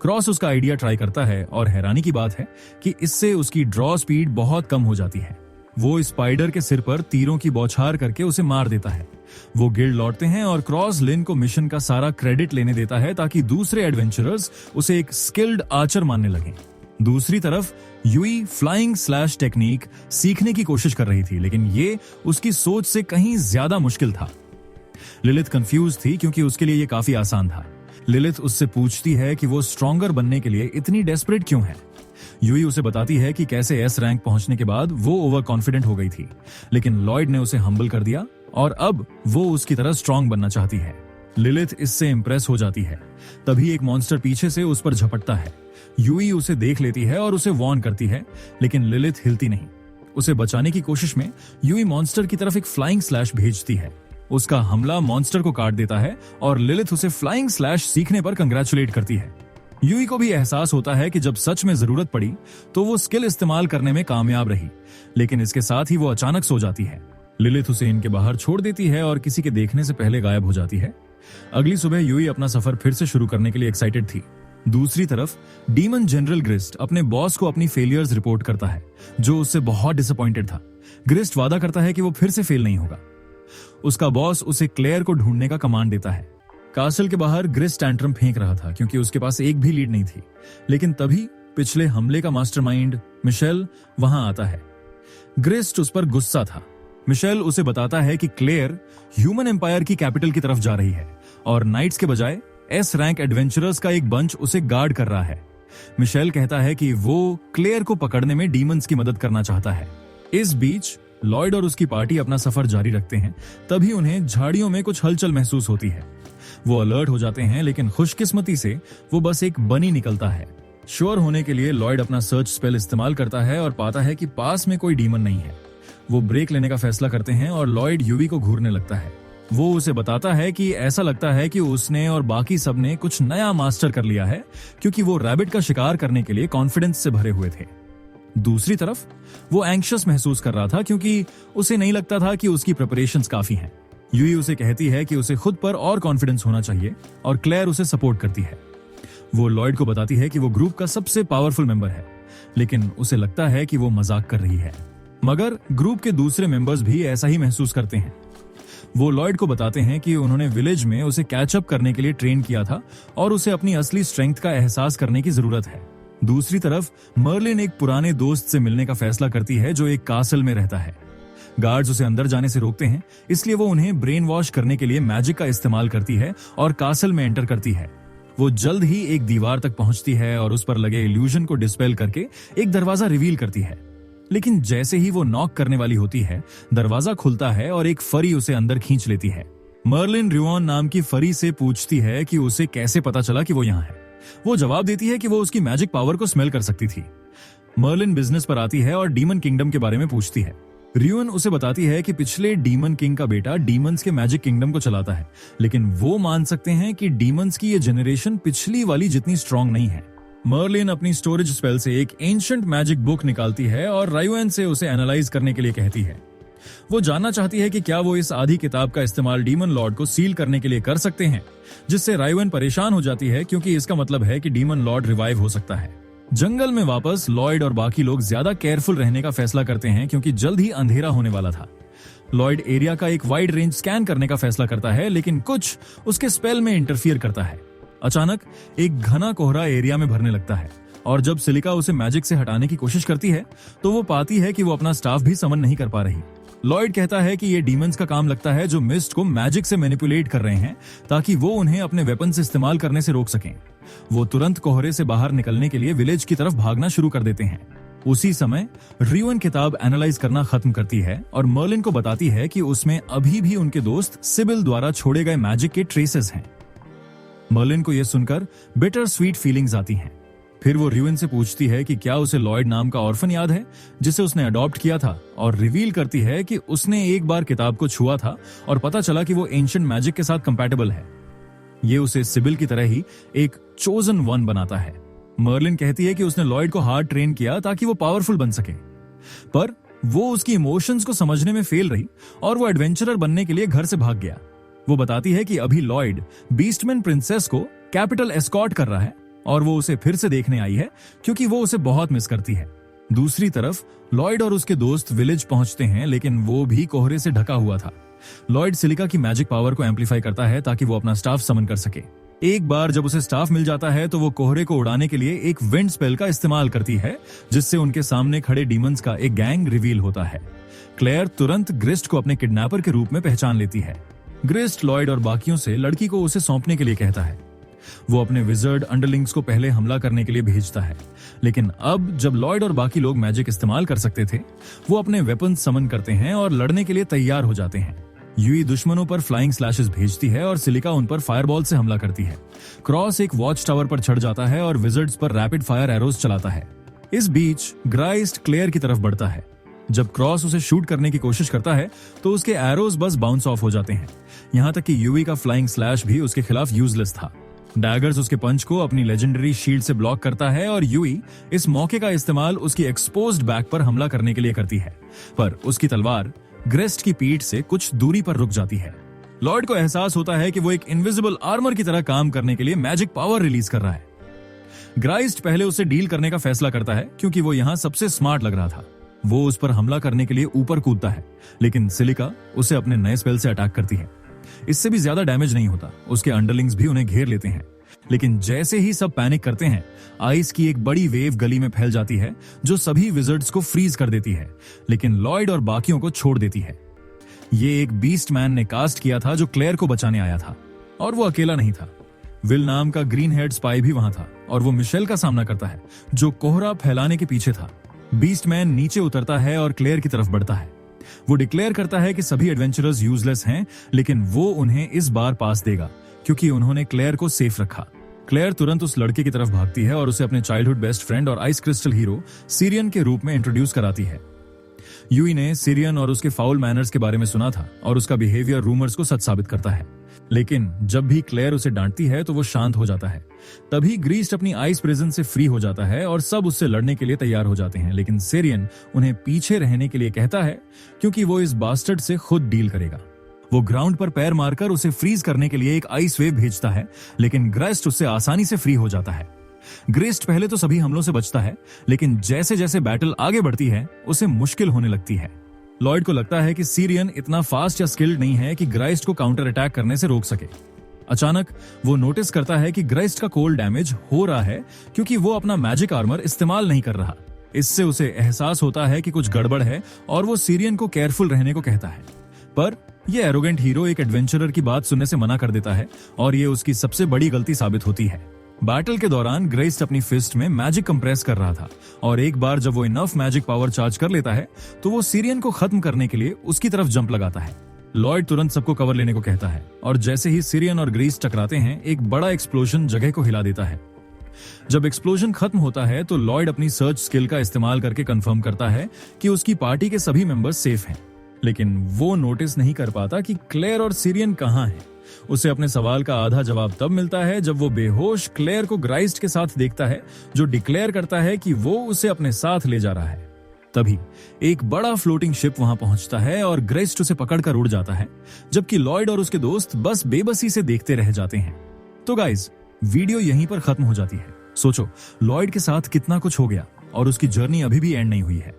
क्रॉस उसका आइडिया ट्राई करता है और हैरानी की बात है कि इससे उसकी ड्रॉ स्पीड बहुत कम हो जाती है। वो स्पाइडर के सिर पर तीरों की बौछार करके उसे मार देता है। वो गिल्ड लौटते हैं और क्रॉस लिन को मिशन का सारा क्रेडिट लेने देता है ताकि दूसरे एडवेंचरर्स उसे एक स्किल्ड आर्चर मानने लगें। दूसरी तरफ यूई फ्लाइंग स्लैश टेक्निक सीखने की कोशिश कर रही थी, लेकिन ये उसकी सोच से कहीं ज्यादा मुश्किल था। लिलिथ कंफ्यूज थी क्योंकि उसके लिए ये काफी आसान था। लिलिथ उससे पूछती है कि वो स्ट्रॉन्गर बनने के लिए इतनी डेस्परेट क्यों है। यूई उसे बताती है कि कैसे एस रैंक पहुंचने के बाद वो ओवर कॉन्फिडेंट हो गई थी, लेकिन लॉयड ने उसे हम्बल कर दिया और अब वो उसकी तरह स्ट्रांग बनना चाहती है। लिलिथ इससे इंप्रेस हो जाती है। तभी एक मॉन्स्टर पीछे से उस पर झपटता है। यूई उसे देख लेती है और उसे वार्न करती है, लेकिन लिलिथ हिलती नहीं। उसे बचाने की कोशिश में यूई मॉन्स्टर की तरफ एक फ्लाइंग स्लैश भेजती है। उसका हमला मॉन्स्टर को काट देता है और लिलिथ उसे फ्लाइंग स्लैश सीखने पर कंग्रेचुलेट करती है। यूई को भी एहसास होता है कि जब सच में जरूरत पड़ी तो वो स्किल इस्तेमाल करने में कामयाब रही, लेकिन इसके साथ ही वो अचानक सो जाती है। लिलिथ उसे इनके बाहर छोड़ देती है और किसी के देखने से पहले गायब हो जाती है। अगली सुबह यूई अपना सफर फिर से शुरू करने के लिए एक्साइटेड थी। दूसरी तरफ डीमन जनरल ग्रिस्ट अपने बॉस को अपनी फेलियर्स रिपोर्ट करता है, जो उससे बहुत डिसअपॉइंटेड था। ग्रिस्ट वादा करता है कि वो फिर से फेल नहीं होगा। उसका बॉस उसे क्लेयर को ढूंढने का कमांड देता है। कासल के बाहर ग्रिस्ट टैंट्रम फेंक रहा था क्योंकि उसके पास एक भी लीड नहीं थी, लेकिन तभी पिछले हमले का मास्टरमाइंड मिशेल वहां आता है। ग्रिस्ट उस पर गुस्सा था। मिशेल उसे बताता है कि क्लेयर ह्यूमन एम्पायर की कैपिटल की तरफ जा रही है और नाइट्स के बजाय एस रैंक एडवेंचरर्स का एक बंच उसे गार्ड कर रहा है। मिशेल कहता है कि वो क्लेयर को पकड़ने में डीमंस की मदद करना चाहता है। इस बीच लॉयड और उसकी पार्टी अपना सफर जारी रखते हैं। तभी उन्हें झाड़ियों में कुछ हलचल महसूस होती है। वो अलर्ट हो जाते हैं, लेकिन खुशकिस्मती से वो बस एक बनी निकलता है। श्योर होने के लिए लॉयड अपना सर्च स्पेल इस्तेमाल करता है और पाता है कि पास में कोई डीमन नहीं है। वो ब्रेक लेने का फैसला करते हैं और लॉयड यूवी को घूरने लगता है। वो उसे बताता है कि ऐसा लगता है कि उसने और बाकी सब ने कुछ नया मास्टर कर लिया है, क्योंकि वो रैबिट का शिकार करने के लिए कॉन्फिडेंस से भरे हुए थे। दूसरी तरफ वो एंग्शियस महसूस कर रहा था क्योंकि उसे नहीं लगता था कि उसकी प्रिपरेशंस काफी हैं। यूई उसे कहती है कि उसे खुद पर और कॉन्फिडेंस होना चाहिए और क्लेयर उसे सपोर्ट करती है। वो लॉयड को बताती है कि वो ग्रुप का सबसे पावरफुल मेंबर है, लेकिन उसे लगता है कि वो मजाक कर रही है। मगर ग्रुप के दूसरे मेंबर्स भी ऐसा ही महसूस करते हैं। वो लॉयड को बताते हैं कि उन्होंने विलेज में उसे कैचअप करने के लिए ट्रेन किया था और उसे अपनी असली स्ट्रेंथ का एहसास करने की जरूरत है। दूसरी तरफ मर्लिन एक पुराने दोस्त से मिलने का फैसला करती है जो एक कासल में रहता है। गार्ड्स उसे अंदर जाने से रोकते हैं, इसलिए वो उन्हें ब्रेन वॉश करने के लिए मैजिक का इस्तेमाल करती है और कासल में एंटर करती है। वो जल्द ही एक दीवार तक पहुंचती है और उस पर लगे इल्यूजन को डिस्पेल करके एक दरवाजा रिवील करती है। लेकिन जैसे ही वो नॉक करने वाली होती है, दरवाजा खुलता है और एक फरी उसे अंदर खींच लेती है। मर्लिन रिवॉन नाम की फरी से पूछती है कि उसे कैसे पता चला कि वो यहाँ है। वो जवाब देती है कि वो उसकी मैजिक पावर को स्मेल कर सकती थी। मर्लिन बिजनेस पर आती है और डीमन किंगडम के बारे में पूछती है। रिवन उसे बताती है कि पिछले डीमन किंग का बेटा डीमंस के मैजिक किंगडम को चलाता है, लेकिन वो मान सकते हैं कि डीमंस की ये जनरेशन पिछली वाली जितनी स्ट्रांग नहीं है। मर्लिन अपनी स्टोरेज स्पेल से एक एंशिएंट मैजिक बुक निकालती है और राइवन से उसे एनालाइज करने के लिए कहती है। वो जानना चाहती है कि क्या वो इस आधी किताब का इस्तेमाल डीमन लॉर्ड को सील करने के लिए कर सकते हैं, जिससे राइवन परेशान हो जाती है क्योंकि इसका मतलब है कि डीमन लॉर्ड रिवाइव हो सकता है। जंगल में वापस लॉयड और बाकी लोग ज्यादा केयरफुल रहने का फैसला करते हैं क्योंकि जल्द ही अंधेरा होने वाला था। लॉयड एरिया का एक वाइड रेंज स्कैन करने का फैसला करता है, लेकिन कुछ उसके स्पेल में इंटरफियर करता है। अचानक एक घना कोहरा एरिया में भरने लगता है और जब सिलिका उसे मैजिक से हटाने की कोशिश करती है तो वो पाती है कि वो अपना स्टाफ भी समन नहीं कर पा रही। लॉयड कहता है कि ये डीमंस का काम लगता है जो मिस्ट को मैजिक से मैनिपुलेट कर रहे हैं ताकि वो उन्हें अपने वेपन से इस्तेमाल करने से रोक सकें। वो तुरंत कोहरे से बाहर निकलने के लिए विलेज की तरफ भागना शुरू कर देते हैं। उसी समय रिवन किताब एनालाइज करना खत्म करती है और मर्लिन को बताती है कि उसमें अभी भी उनके दोस्त सिबिल द्वारा छोड़े गए मैजिक के ट्रेसेस हैं। मर्लिन को यह सुनकर बिटर स्वीट फीलिंग्स आती हैं। फिर वो रिवन से पूछती है कि क्या उसे लॉयड नाम का ऑर्फन याद है जिसे उसने अडॉप्ट किया था, और रिवील करती है कि उसने एक बार किताब को छुआ था और पता चला कि वो एंशिएंट मैजिक के साथ कंपैटिबल है। ये उसे सिबिल की तरह ही एक चोजन वन बनाता है। मर्लिन कहती है कि उसने लॉयड को हार्ड ट्रेन किया ताकि वो पावरफुल बन सके, पर वो उसकी इमोशंस को समझने में फेल रही और वो एडवेंचरर बनने के लिए घर से भाग गया। वो बताती है कि अभी लॉयड बीस्टमैन प्रिंसेस को कैपिटल एस्कॉर्ट कर रहा है, ताकि वो उन्हें अपने वेपन से इस्तेमाल करने से रोक सके। वो जानना चाहती है कि क्या वो इस आधी किताब का इस्तेमाल डीमन लॉर्ड को सील करने के लिए कर सकते हैं। और वो उसे फिर से देखने आई है क्योंकि वो उसे बहुत मिस करती है। दूसरी तरफ लॉयड और उसके दोस्त विलेज पहुंचते हैं, लेकिन वो भी कोहरे से ढका हुआ था। लॉयड सिलिका की मैजिक पावर को एम्पलीफाई करता है ताकि वो अपना स्टाफ समन कर सके। एक बार जब उसे स्टाफ मिल जाता है तो वो कोहरे को उड़ाने के लिए एक विंड स्पेल का इस्तेमाल करती है, जिससे उनके सामने खड़े डीमंस का एक गैंग रिवील होता है। क्लेयर तुरंत ग्रिस्ट को अपने किडनैपर के रूप में पहचान लेती है। ग्रिस्ट लॉयड और बाकियों से लड़की को उसे सौंपने के लिए कहता है। वो अपने विजर्ड अंडरलिंग्स को पहले हमला करने के लिए भेजता है, लेकिन अब जब लॉयड और बाकी लोग मैजिक इस्तेमाल कर सकते थे, वो अपने वेपन समन करते हैं और लड़ने के लिए तैयार हो जाते हैं। यूई दुश्मनों पर फ्लाइंग स्लैशेस भेजती है और सिलिका उन पर फायरबॉल से हमला करती है। क्रॉस एक वॉच टावर पर चढ़ जाता है और विजर्ड्स पर रैपिड फायर एरोज चलाता है। इस बीच ग्राइस्ट क्लेयर की तरफ बढ़ता है। जब क्रॉस उसे शूट करने की कोशिश करता है तो उसके एरोज बस बाउंस ऑफ हो जाते हैं। यहाँ तक कि यूई का फ्लाइंग स्लैश भी उसके खिलाफ यूजलेस था। डैगर्स उसके पंच को अपनी लेजेंडरी शील्ड से ब्लॉक करता है और यूई इस मौके का इस्तेमाल उसकी एक्सपोज्ड बैक पर हमला करने के लिए करती है, पर उसकी तलवार ग्रेस्ट की पीठ से कुछ दूरी पर रुक जाती है। लॉर्ड को एहसास होता है कि वो एक इनविजिबल आर्मर की तरह काम करने के लिए मैजिक पावर रिलीज कर रहा है। ग्राइस्ट पहले उसे डील करने का फैसला करता है क्योंकि वो यहाँ सबसे स्मार्ट लग रहा था। वो उस पर हमला करने के लिए ऊपर कूदता है, लेकिन सिलिका उसे अपने नए स्पेल से अटैक करती है। इससे भी ज्यादा डैमेज नहीं होता, उसके अंडरलिंग्स भी उन्हें घेर लेते हैं। लेकिन जैसे ही सब पैनिक करते हैं, आइस की एक बड़ी वेव गली में फैल जाती है जो सभी विजर्ड्स को फ्रीज कर देती है, लेकिन लॉयड और बाकियों को छोड़ देती है। ये एक बीस्ट मैन ने कास्ट किया था जो क्लेयर को बचाने आया था, और वो अकेला नहीं था। विल नाम का ग्रीन हेड स्पाई भी वहां था और वो मिशेल का सामना करता है जो कोहरा फैलाने के पीछे था। बीस्ट मैन नीचे उतरता है और क्लेयर की तरफ बढ़ता है। वो डिक्लेयर करता है कि सभी एडवेंचरर्स यूजलेस हैं, लेकिन वो उन्हें इस बार पास देगा क्योंकि उन्होंने क्लेयर को सेफ रखा। क्लेयर तुरंत उस लड़के की तरफ भागती है और उसे अपने चाइल्डहुड बेस्ट फ्रेंड और आइस क्रिस्टल हीरो सीरियन के रूप में इंट्रोड्यूस कराती है। यूई ने सीरियन और उसके फाउल मैनर्स के बारे में सुना था और उसका बिहेवियर रूमर्स को सच साबित करता है, लेकिन जब भी क्लेयर उसे डांटती है तो वो शांत हो जाता है। तभी ग्रीस्ट अपनी आइस प्रिजन से फ्री हो जाता है और सब उससे लड़ने के लिए तैयार हो जाते हैं, लेकिन सीरियन उन्हें पीछे रहने के लिए कहता है क्योंकि वो इस बास्टर्ड से खुद डील करेगा। वो ग्राउंड पर पैर मारकर उसे फ्रीज करने के लिए एक आइस वेव भेजता है, लेकिन ग्रेस्ट उससे आसानी से फ्री हो जाता है। ग्रेस्ट पहले तो सभी हमलों से बचता है, लेकिन जैसे जैसे बैटल आगे बढ़ती है उसे मुश्किल होने लगती है। लॉयड को लगता है कि सीरियन इतना फास्ट या स्किल्ड नहीं है कि ग्राइस्ट को काउंटर अटैक करने से रोक सके। अचानक वो नोटिस करता है कि ग्राइस्ट का कोल्ड डैमेज हो रहा है क्योंकि वो अपना मैजिक आर्मर इस्तेमाल नहीं कर रहा। इससे उसे एहसास होता है कि कुछ गड़बड़ है और वो सीरियन को केयरफुल रहने को कहता है, पर यह एरोगेंट हीरो एक एडवेंचरर की बात सुनने से मना कर देता है और ये उसकी सबसे बड़ी गलती साबित होती है। बैटल के दौरान ग्रेस्ट अपनी फिस्ट में मैजिक कंप्रेस कर रहा था और एक बार जब वो इनफ मैजिक पावर चार्ज कर लेता है तो वो सीरियन को खत्म करने के लिए उसकी तरफ जंप लगाता है। लॉयड तुरंत सबको कवर लेने को कहता है और जैसे ही सीरियन और ग्रेस्ट टकराते हैं, एक बड़ा एक्सप्लोजन जगह को हिला देता है। जब एक्सप्लोजन खत्म होता है तो लॉयड अपनी सर्च स्किल का इस्तेमाल करके कंफर्म करता है कि उसकी पार्टी के सभी मेंबर्स सेफ हैं, लेकिन वो नोटिस नहीं कर पाता कि क्लेयर और सीरियन कहां हैं। उसे अपने सवाल का आधा जवाब तब मिलता है जब वो बेहोश क्लेयर को ग्राइस्ट के साथ देखता है, जो डिक्लेयर करता है कि वो उसे अपने साथ ले जा रहा है। तभी एक बड़ा फ्लोटिंग शिप वहां पहुंचता है और ग्रेस्ट उसे पकड़कर उड़ जाता है, जबकि लॉयड और उसके दोस्त बस बेबसी से देखते रह जाते हैं। तो गाइज, वीडियो यहीं पर खत्म हो जाती है। सोचो, लॉयड के साथ कितना कुछ हो गया और उसकी जर्नी अभी भी एंड नहीं हुई है।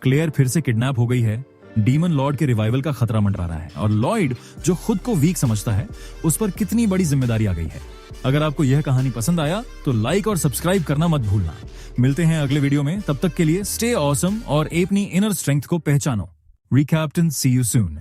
क्लेयर फिर से किडनैप हो गई है, डीमन लॉर्ड के रिवाइवल का खतरा मंडरा रहा है और लॉयड, जो खुद को वीक समझता है, उस पर कितनी बड़ी जिम्मेदारी आ गई है। अगर आपको यह कहानी पसंद आया तो लाइक और सब्सक्राइब करना मत भूलना। मिलते हैं अगले वीडियो में, तब तक के लिए स्टे ऑसम और अपनी इनर स्ट्रेंथ को पहचानो। रिकैप्टन, सी यू सून।